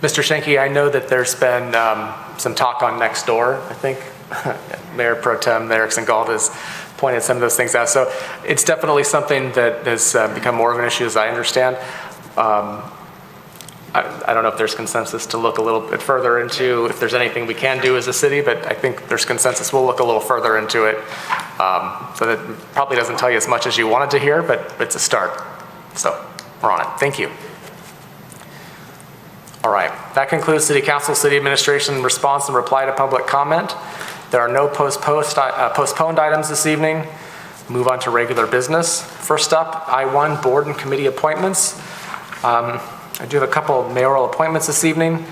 Speaker 1: Mr. Schenke, I know that there's been some talk on next door, I think. Mayor Pro Tem Erickson Galt has pointed some of those things out. So it's definitely something that has become more of an issue, as I understand. I don't know if there's consensus to look a little bit further into if there's anything we can do as a city, but I think there's consensus. We'll look a little further into it. So that probably doesn't tell you as much as you wanted to hear, but it's a start. So we're on it. Thank you. All right, that concludes City Council, City Administration response and reply to public comment. There are no postponed items this evening. Move on to regular business. First up, I-1 Board and Committee appointments. I do have a couple of mayoral appointments this evening.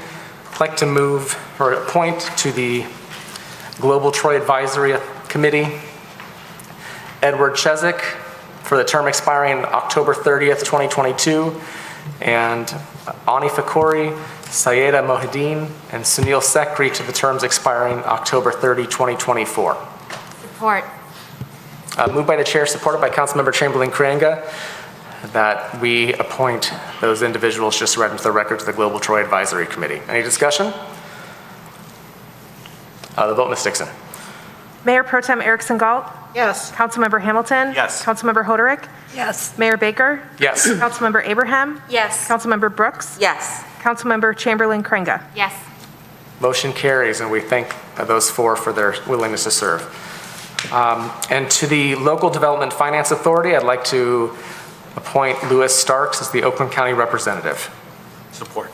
Speaker 1: I'd like to move or appoint to the Global Troy Advisory Committee Edward Chezik for the term expiring October 30th, 2022, and Ani Fakori, Sayeda Mohideen, and Sunil Sekri to the terms expiring October 30, 2024.
Speaker 6: Support.
Speaker 1: Moved by the chair, supported by Councilmember Chamberlain-Crainga, that we appoint those individuals just read into the record to the Global Troy Advisory Committee. Any discussion? The vote, Ms. Dixon.
Speaker 3: Mayor Pro Tem Erickson Galt.
Speaker 10: Yes.
Speaker 3: Councilmember Hamilton.
Speaker 9: Yes.
Speaker 3: Councilmember Hoderick.
Speaker 10: Yes.
Speaker 3: Mayor Baker.
Speaker 1: Yes.
Speaker 3: Councilmember Abraham.
Speaker 6: Yes.
Speaker 3: Councilmember Brooks.
Speaker 10: Yes.
Speaker 3: Councilmember Chamberlain-Crainga.
Speaker 6: Yes.
Speaker 1: Motion carries, and we thank those four for their willingness to serve. And to the Local Development Finance Authority, I'd like to appoint Louis Starks as the Oakland County representative.
Speaker 9: Support.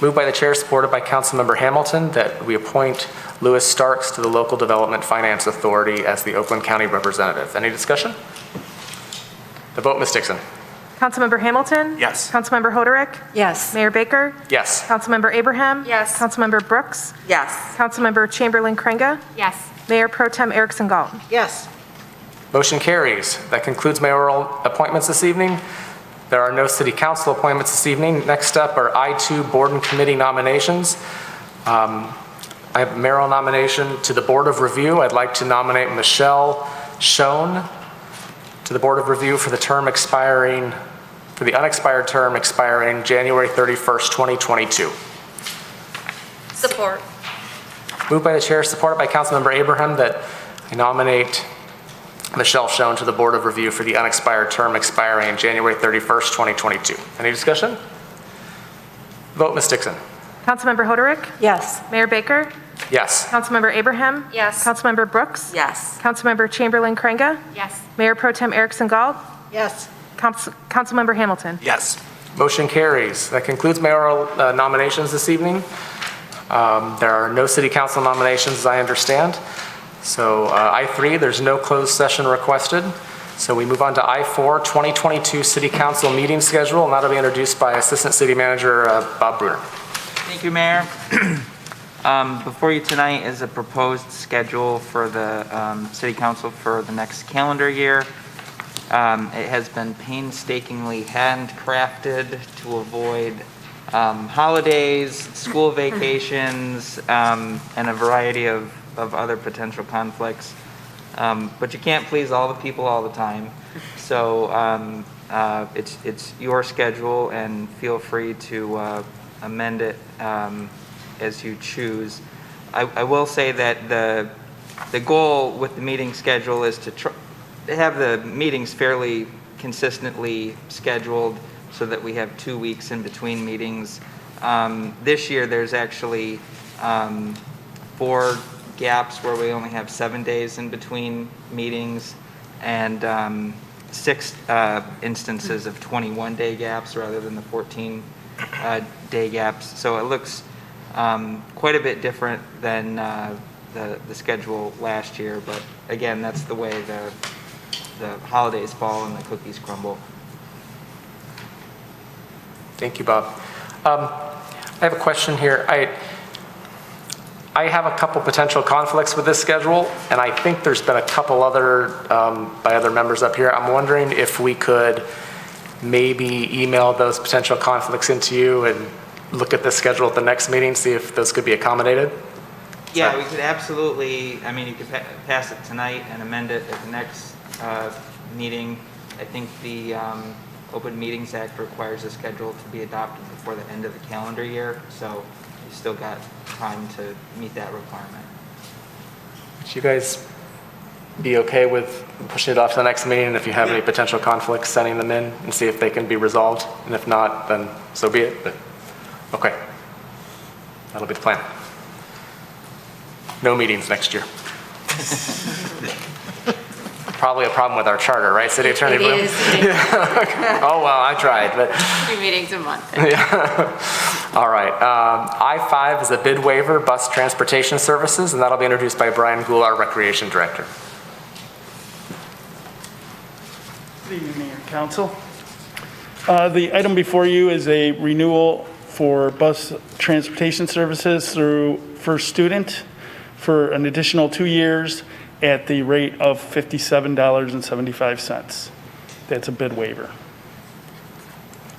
Speaker 1: Moved by the chair, supported by Councilmember Hamilton, that we appoint Louis Starks to the Local Development Finance Authority as the Oakland County representative. Any discussion? The vote, Ms. Dixon.
Speaker 3: Councilmember Hamilton.
Speaker 9: Yes.
Speaker 3: Councilmember Hoderick.
Speaker 10: Yes.
Speaker 3: Mayor Baker.
Speaker 1: Yes.
Speaker 3: Councilmember Abraham.
Speaker 6: Yes.
Speaker 3: Councilmember Brooks.
Speaker 10: Yes.
Speaker 3: Councilmember Chamberlain-Crainga.
Speaker 6: Yes.
Speaker 3: Mayor Pro Tem Erickson Galt.
Speaker 10: Yes.
Speaker 1: Motion carries. That concludes mayoral appointments this evening. There are no city council appointments this evening. Next up are I-2 board and committee nominations. I have a mayoral nomination to the Board of Review. I'd like to nominate Michelle Schoen to the Board of Review for the term expiring, for the unexpired term expiring January 31st, 2022.
Speaker 7: Support.
Speaker 1: Moved by the chair, supported by Councilmember Abraham, that I nominate Michelle Schoen to the Board of Review for the unexpired term expiring January 31st, 2022. Any discussion? Vote, Ms. Dixon.
Speaker 3: Councilmember Hoderick.
Speaker 10: Yes.
Speaker 3: Mayor Baker.
Speaker 1: Yes.
Speaker 3: Councilmember Abraham.
Speaker 6: Yes.
Speaker 3: Councilmember Brooks.
Speaker 10: Yes.
Speaker 3: Councilmember Chamberlain-Crainga.
Speaker 6: Yes.
Speaker 3: Mayor Pro Tem Erickson Galt.
Speaker 10: Yes.
Speaker 3: Councilmember Hamilton.
Speaker 9: Yes.
Speaker 1: Motion carries. That concludes mayoral nominations this evening. There are no city council nominations, as I understand. So I-3, there's no closed session requested. So we move on to I-4, 2022 City Council meeting schedule, and that'll be introduced by Assistant City Manager Bob Bruner.
Speaker 15: Thank you, Mayor. Before you tonight is a proposed schedule for the City Council for the next calendar year. It has been painstakingly handcrafted to avoid holidays, school vacations, and a variety of other potential conflicts. But you can't please all the people all the time. So it's your schedule, and feel free to amend it as you choose. I will say that the goal with the meeting schedule is to have the meetings fairly consistently scheduled so that we have 2 weeks in between meetings. This year, there's actually 4 gaps where we only have 7 days in between meetings, and 6 instances of 21-day gaps rather than the 14-day gaps. So it looks quite a bit different than the schedule last year, but again, that's the way the holidays fall and the cookies crumble.
Speaker 1: Thank you, Bob. I have a question here. I have a couple potential conflicts with this schedule, and I think there's been a couple other, by other members up here. I'm wondering if we could maybe email those potential conflicts into you and look at the schedule at the next meeting, see if those could be accommodated?
Speaker 15: Yeah, we could absolutely, I mean, you could pass it tonight and amend it at the next meeting. I think the Open Meetings Act requires the schedule to be adopted before the end of the calendar year, so you still got time to meet that requirement.
Speaker 1: Should you guys be okay with pushing it off to the next meeting? And if you have any potential conflicts, sending them in and see if they can be resolved? And if not, then so be it. But okay, that'll be the plan. No meetings next year. Probably a problem with our charter, right, City Attorney Bloom?
Speaker 8: It is.
Speaker 1: Oh, well, I tried, but
Speaker 8: 2 meetings a month.
Speaker 1: all right. I-5 is a bid waiver, bus transportation services, and that'll be introduced by Brian Gould, our Recreation Director.
Speaker 16: Good evening, Mayor and Council. The item before you is a renewal for bus transportation services through First Student for an additional 2 years at the rate of $57.75. That's a bid waiver.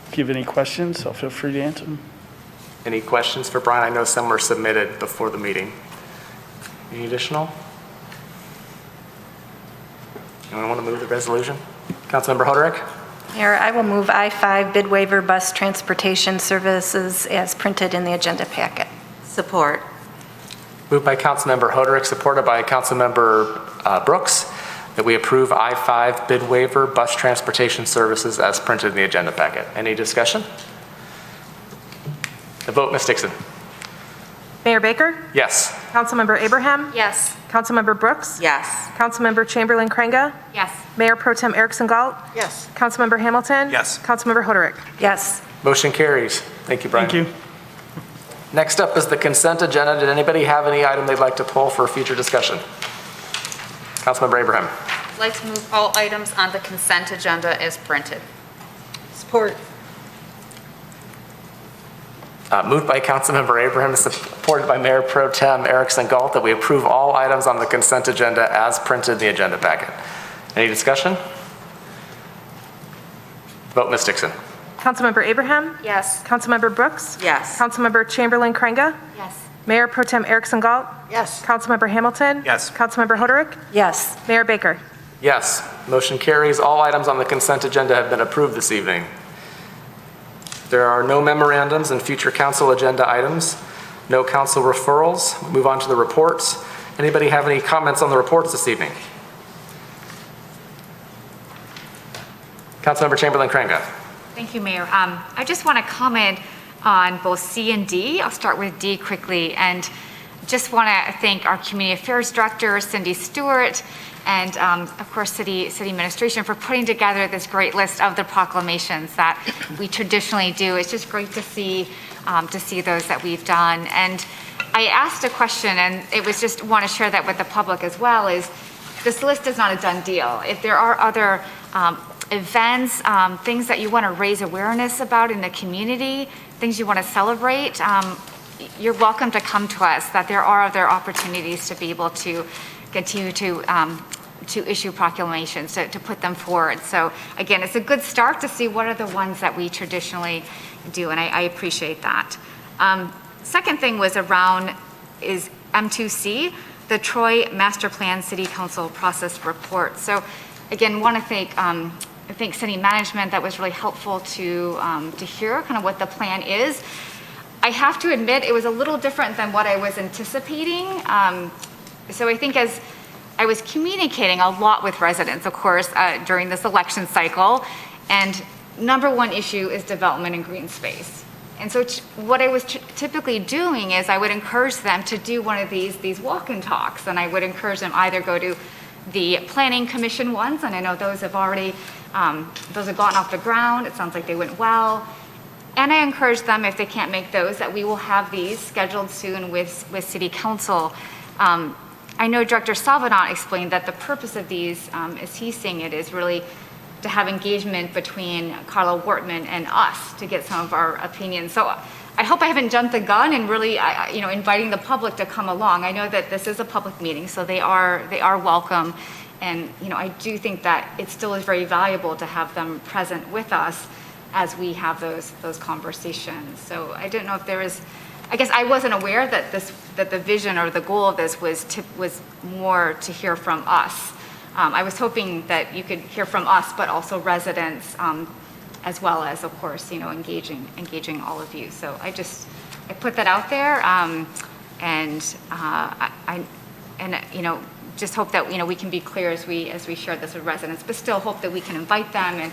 Speaker 16: If you have any questions, so feel free to answer them.
Speaker 1: Any questions for Brian? I know some were submitted before the meeting. Any additional? Anyone want to move the resolution? Councilmember Hoderick?
Speaker 5: Mayor, I will move I-5 bid waiver bus transportation services as printed in the agenda packet.
Speaker 8: Support.
Speaker 1: Moved by Councilmember Hoderick, supported by Councilmember Brooks, that we approve I-5 bid waiver bus transportation services as printed in the agenda packet. Any discussion? The vote, Ms. Dixon.
Speaker 3: Mayor Baker?
Speaker 1: Yes.
Speaker 3: Councilmember Abraham?
Speaker 7: Yes.
Speaker 3: Councilmember Brooks?
Speaker 7: Yes.
Speaker 3: Councilmember Chamberlain Craig?
Speaker 6: Yes.
Speaker 3: Mayor Pro Tem Erickson Galt?
Speaker 10: Yes.
Speaker 3: Councilmember Hamilton?
Speaker 9: Yes.
Speaker 3: Councilmember Hoderick?
Speaker 5: Yes.
Speaker 1: Motion carries. Thank you, Brian.
Speaker 16: Thank you.
Speaker 1: Next up is the consent agenda. Did anybody have any item they'd like to pull for future discussion? Councilmember Abraham.
Speaker 7: I'd like to move all items on the consent agenda as printed.
Speaker 10: Support.
Speaker 1: Moved by Councilmember Abraham, supported by Mayor Pro Tem Erickson Galt, that we approve all items on the consent agenda as printed in the agenda packet. Any discussion? Vote, Ms. Dixon.
Speaker 3: Councilmember Abraham?
Speaker 7: Yes.
Speaker 3: Councilmember Brooks?
Speaker 7: Yes.
Speaker 3: Councilmember Chamberlain Craig?
Speaker 6: Yes.
Speaker 3: Mayor Pro Tem Erickson Galt?
Speaker 10: Yes.
Speaker 3: Councilmember Hamilton?
Speaker 9: Yes.
Speaker 3: Councilmember Hoderick?
Speaker 5: Yes.
Speaker 3: Mayor Baker?
Speaker 1: Yes. Motion carries. All items on the consent agenda have been approved this evening. There are no memorandums and future council agenda items, no council referrals. We move on to the reports. Anybody have any comments on the reports this evening? Councilmember Chamberlain Craig.
Speaker 6: Thank you, Mayor. I just want to comment on both C and D. I'll start with D quickly, and just want to thank our Community Affairs Director, Cindy Stewart, and of course, City Administration for putting together this great list of the proclamations that we traditionally do. It's just great to see those that we've done. And I asked a question, and it was just want to share that with the public as well, is this list is not a done deal. If there are other events, things that you want to raise awareness about in the community, things you want to celebrate, you're welcome to come to us, that there are other opportunities to be able to continue to issue proclamations, to put them forward. So again, it's a good start to see what are the ones that we traditionally do, and I appreciate that. Second thing was around is M2C, the Troy Master Plan City Council Process Report. So again, want to thank city management. That was really helpful to hear kind of what the plan is. I have to admit, it was a little different than what I was anticipating. So I think as I was communicating a lot with residents, of course, during this election cycle, and number one issue is development in green space. And so what I was typically doing is I would encourage them to do one of these walk-in talks, and I would encourage them either go to the Planning Commission ones, and I know those have already, those have gotten off the ground. It sounds like they went well. And I encourage them, if they can't make those, that we will have these scheduled soon with City Council. I know Director Salvador explained that the purpose of these, as he's seeing it, is really to have engagement between Carla Wortman and us to get some of our opinions. So I hope I haven't jumped the gun and really, inviting the public to come along. I know that this is a public meeting, so they are welcome. And, I do think that it still is very valuable to have them present with us as we have those conversations. So I didn't know if there was, I guess I wasn't aware that the vision or the goal of this was more to hear from us. I was hoping that you could hear from us, but also residents, as well as, of course, engaging all of you. So I put that out there, just hope that we can be clear as we share this with residents, but still hope that we can invite them. And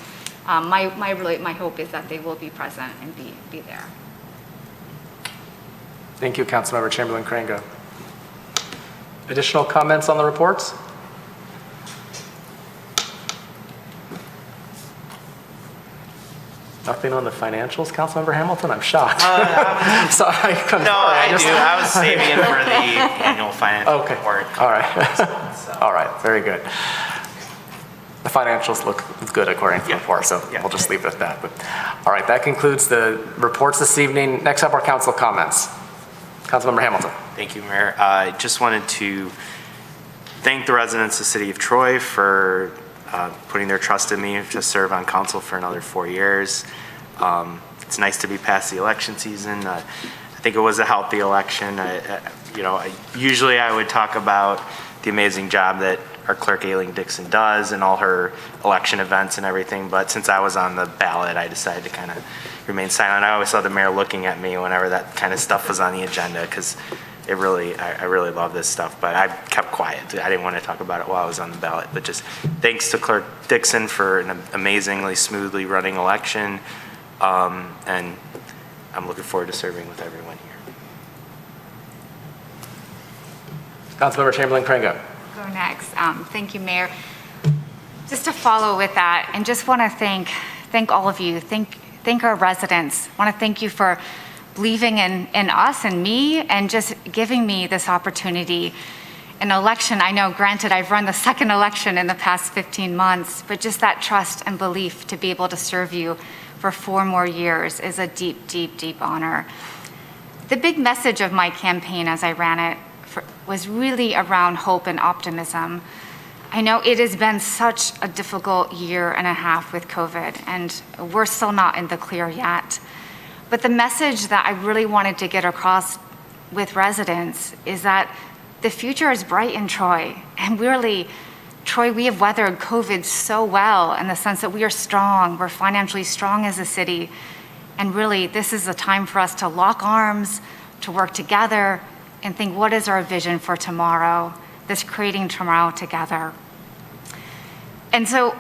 Speaker 6: my hope is that they will be present and be there.
Speaker 1: Thank you, Councilmember Chamberlain-Craingo. Additional comments on the reports? Nothing on the financials, Councilmember Hamilton? I'm shocked. So I
Speaker 9: I was saving it for the annual financial report.
Speaker 1: All right. All right, very good. The financials look good according to the report, so we'll just leave it at that. But, all right, that concludes the reports this evening. Next up are council comments. Councilmember Hamilton.
Speaker 9: Thank you, Mayor. I just wanted to thank the residents of the city of Troy for putting their trust in me to serve on council for another 4 years. It's nice to be past the election season. I think it was a healthy election. Usually I would talk about the amazing job that our clerk Aileen Dixon does and all her election events and everything, but since I was on the ballot, I decided to kind of remain silent. I always saw the mayor looking at me whenever that kind of stuff was on the agenda, because I really love this stuff, but I kept quiet. I didn't want to talk about it while I was on the ballot, but just thanks to Clerk Dixon for an amazingly smoothly running election, and I'm looking forward to serving with everyone here.
Speaker 1: Councilmember Chamberlain-Craingo.
Speaker 6: Go next. Thank you, Mayor. Just to follow with that, and just want to thank all of you. Thank our residents. Want to thank you for believing in us and me, and just giving me this opportunity. An election, I know, granted, I've run the second election in the past 15 months, but just that trust and belief to be able to serve you for 4 more years is a deep, deep, deep honor. The big message of my campaign as I ran it was really around hope and optimism. I know it has been such a difficult year and a half with COVID, and we're still not in the clear yet. But the message that I really wanted to get across with residents is that the future is bright in Troy. And really, Troy, we have weathered COVID so well in the sense that we are strong. We're financially strong as a city. And really, this is a time for us to lock arms, to work together, and think, what is our vision for tomorrow? This creating tomorrow together. And so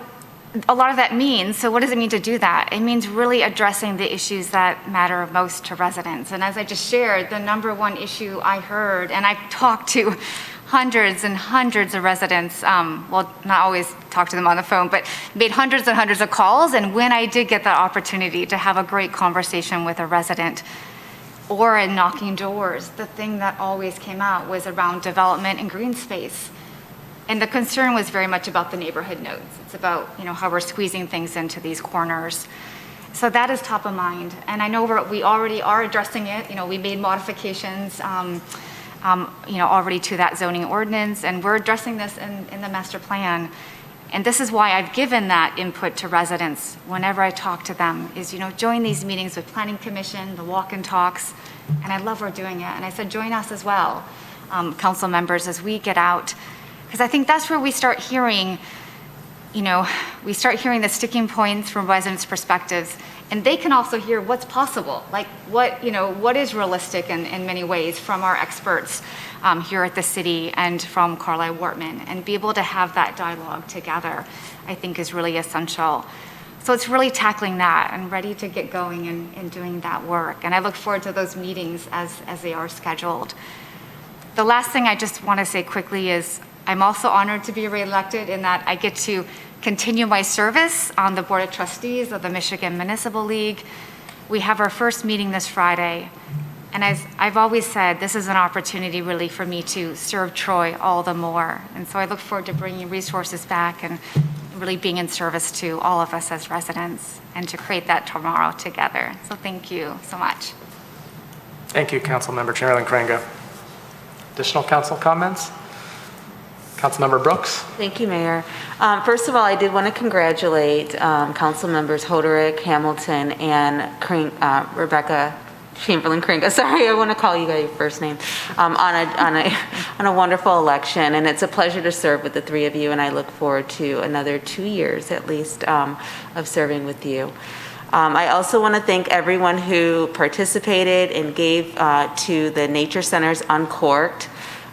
Speaker 6: a lot of that means, so what does it mean to do that? It means really addressing the issues that matter most to residents. And as I just shared, the number one issue I heard, and I talked to hundreds and hundreds of residents, well, not always talk to them on the phone, but made hundreds and hundreds of calls. And when I did get that opportunity to have a great conversation with a resident or in knocking doors, the thing that always came out was around development and green space. And the concern was very much about the neighborhood nodes. It's about, how we're squeezing things into these corners. So that is top of mind. And I know we already are addressing it. We made modifications, already to that zoning ordinance, and we're addressing this in the master plan. And this is why I've given that input to residents whenever I talk to them is, join these meetings with Planning Commission, the walk and talks, and I love we're doing it. And I said, join us as well, council members, as we get out. Because I think that's where we start hearing, the sticking points from residents' perspectives, and they can also hear what's possible, like what is realistic in many ways from our experts here at the city and from Carlisle Wortman, and be able to have that dialogue together, I think is really essential. So it's really tackling that and ready to get going and doing that work. And I look forward to those meetings as they are scheduled. The last thing I just want to say quickly is I'm also honored to be reelected in that I get to continue my service on the Board of Trustees of the Michigan Municipal League. We have our first meeting this Friday. And as I've always said, this is an opportunity really for me to serve Troy all the more. And so I look forward to bringing resources back and really being in service to all of us as residents and to create that tomorrow together. So thank you so much.
Speaker 1: Thank you, Councilmember Chamberlain Kringa. Additional council comments? Councilmember Brooks?
Speaker 17: Thank you, Mayor. First of all, I did want to congratulate council members Hoderick, Hamilton, and Rebecca Chamberlain Kringa. Sorry, I want to call you by your first name. On a wonderful election, and it's a pleasure to serve with the three of you. And I look forward to another 2 years at least of serving with you. I also want to thank everyone who participated and gave to the Nature Center's Uncorked.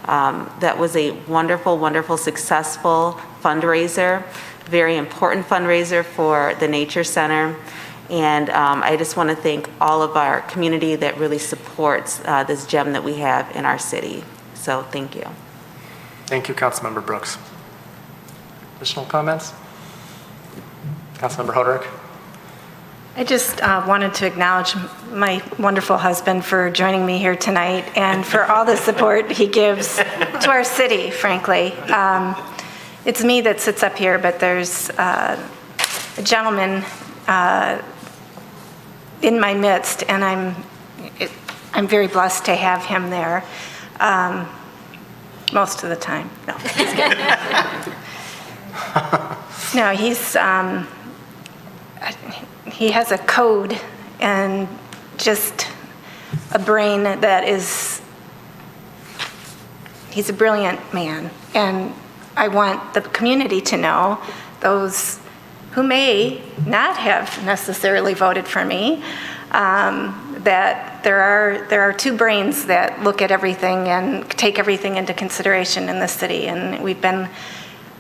Speaker 17: That was a wonderful, wonderful, successful fundraiser, very important fundraiser for the Nature Center. And I just want to thank all of our community that really supports this gem that we have in our city. So thank you.
Speaker 1: Thank you, Councilmember Brooks. Additional comments? Councilmember Hoderick?
Speaker 5: I just wanted to acknowledge my wonderful husband for joining me here tonight and for all the support he gives to our city, frankly. It's me that sits up here, but there's a gentleman in my midst, and I'm very blessed to have him there most of the time. No, just kidding. No, he has a code and just a brain that he's a brilliant man. And I want the community to know, those who may not have necessarily voted for me, that there are two brains that look at everything and take everything into consideration in this city. And we've been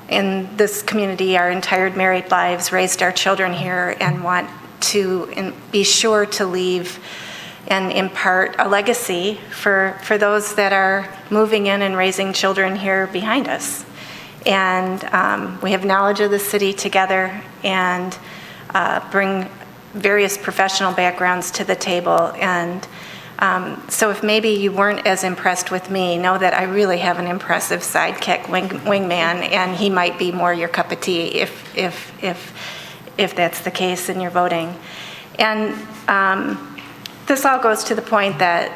Speaker 5: in this community our entire married lives, raised our children here, and want to be sure to leave and impart a legacy for those that are moving in and raising children here behind us. And we have knowledge of the city together and bring various professional backgrounds to the table. And so if maybe you weren't as impressed with me, know that I really have an impressive sidekick wingman, and he might be more your cup of tea if that's the case in your voting. And this all goes to the point that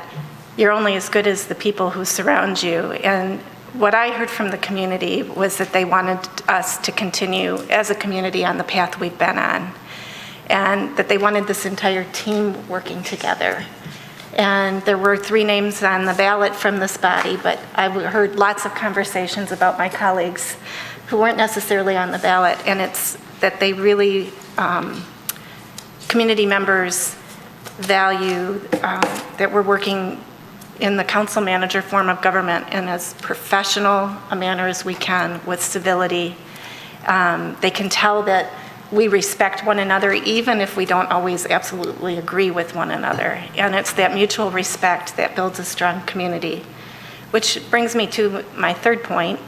Speaker 5: you're only as good as the people who surround you. And what I heard from the community was that they wanted us to continue as a community on the path we've been on, and that they wanted this entire team working together. And there were 3 names on the ballot from this body, but I heard lots of conversations about my colleagues who weren't necessarily on the ballot, and it's that they really, community members value that we're working in the council manager form of government in as professional a manner as we can, with civility. They can tell that we respect one another, even if we don't always absolutely agree with one another. And it's that mutual respect that builds a strong community. Which brings me to my third point.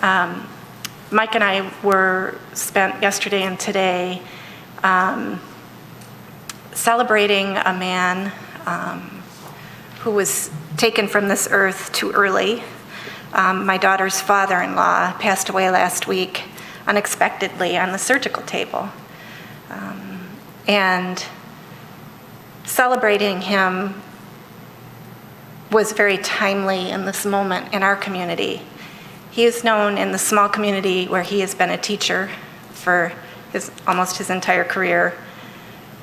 Speaker 5: Mike and I spent yesterday and today celebrating a man who was taken from this earth too early. My daughter's father-in-law passed away last week unexpectedly on the surgical table. And celebrating him was very timely in this moment in our community. He is known in the small community where he has been a teacher for almost his entire career,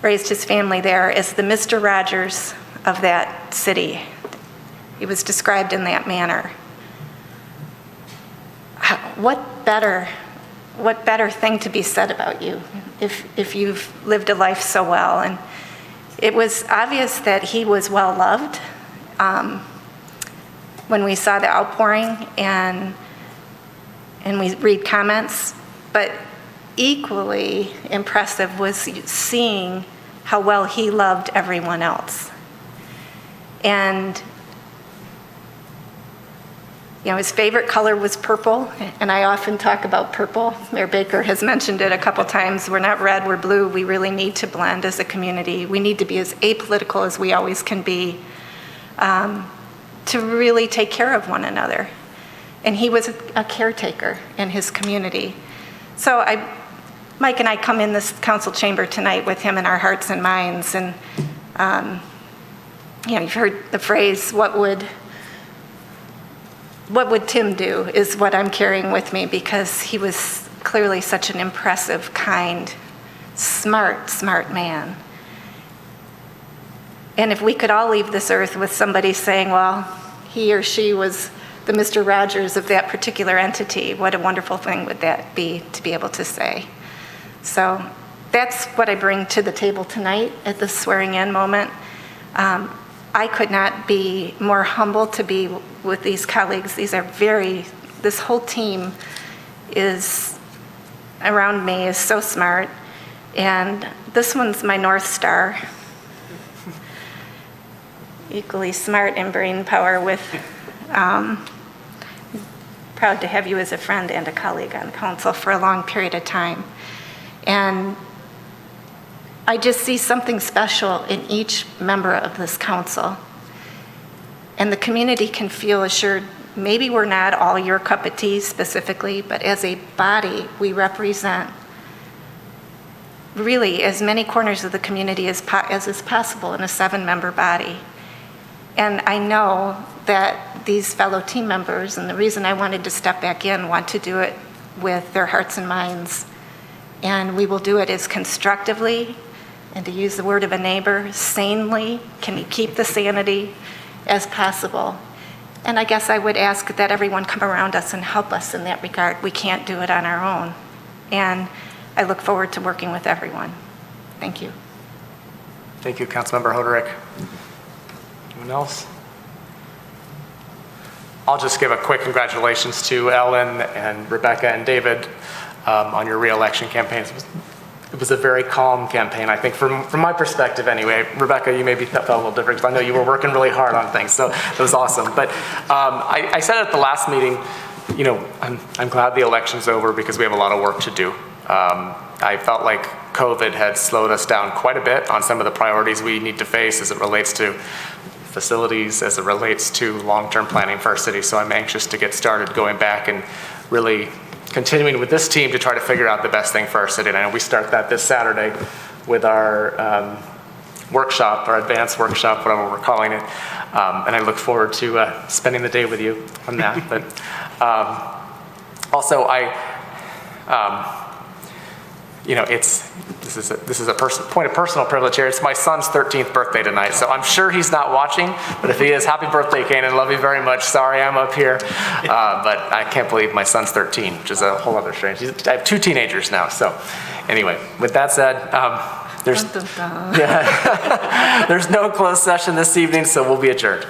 Speaker 5: raised his family there, as the Mr. Rogers of that city. He was described in that manner. What better thing to be said about you if you've lived a life so well? And it was obvious that he was well loved when we saw the outpouring and we read comments, but equally impressive was seeing how well he loved everyone else. And his favorite color was purple, and I often talk about purple. Mayor Baker has mentioned it a couple times. We're not red, we're blue. We really need to blend as a community. We need to be as apolitical as we always can be to really take care of one another. And he was a caretaker in his community. So Mike and I come in this council chamber tonight with him in our hearts and minds, and you've heard the phrase, what would Tim do, is what I'm carrying with me, because he was clearly such an impressive, kind, smart man. And if we could all leave this earth with somebody saying, well, he or she was the Mr. Rogers of that particular entity, what a wonderful thing would that be to be able to say. So that's what I bring to the table tonight at this swearing-in moment. I could not be more humble to be with these colleagues. This whole team is around me is so smart, and this one's my North Star. Equally smart and brain power with, proud to have you as a friend and a colleague on council for a long period of time. And I just see something special in each member of this council. And the community can feel assured, maybe we're not all your cup of tea specifically, but as a body, we represent really as many corners of the community as is possible in a 7-member body. And I know that these fellow team members, and the reason I wanted to step back in, want to do it with their hearts and minds. And we will do it as constructively, and to use the word of a neighbor, sanely, can you keep the sanity, as possible. And I guess I would ask that everyone come around us and help us in that regard. We can't do it on our own. And I look forward to working with everyone. Thank you.
Speaker 1: Thank you, Councilmember Hoderick. Anyone else? I'll just give a quick congratulations to Ellen and Rebecca and David on your re-election campaigns. It was a very calm campaign, I think, from my perspective anyway. Rebecca, you maybe felt a little different, because I know you were working really hard on things, so it was awesome. But I said at the last meeting, you know, I'm glad the election's over because we have a lot of work to do. I felt like COVID had slowed us down quite a bit on some of the priorities we need to face as it relates to facilities, as it relates to long-term planning for our city. So I'm anxious to get started going back and really continuing with this team to try to figure out the best thing for our city. And I know we start that this Saturday with our workshop, our advanced workshop, whatever we're calling it. And I look forward to spending the day with you on that. But also, you know, this is a point of personal privilege here. It's my son's 13th birthday tonight, so I'm sure he's not watching, but if he is, happy birthday, Kanan. Love you very much. Sorry I'm up here, but I can't believe my son's 13, which is a whole other strange. I have 2 teenagers now, so anyway, with that said, there's no closed session this evening, so we'll be adjourned.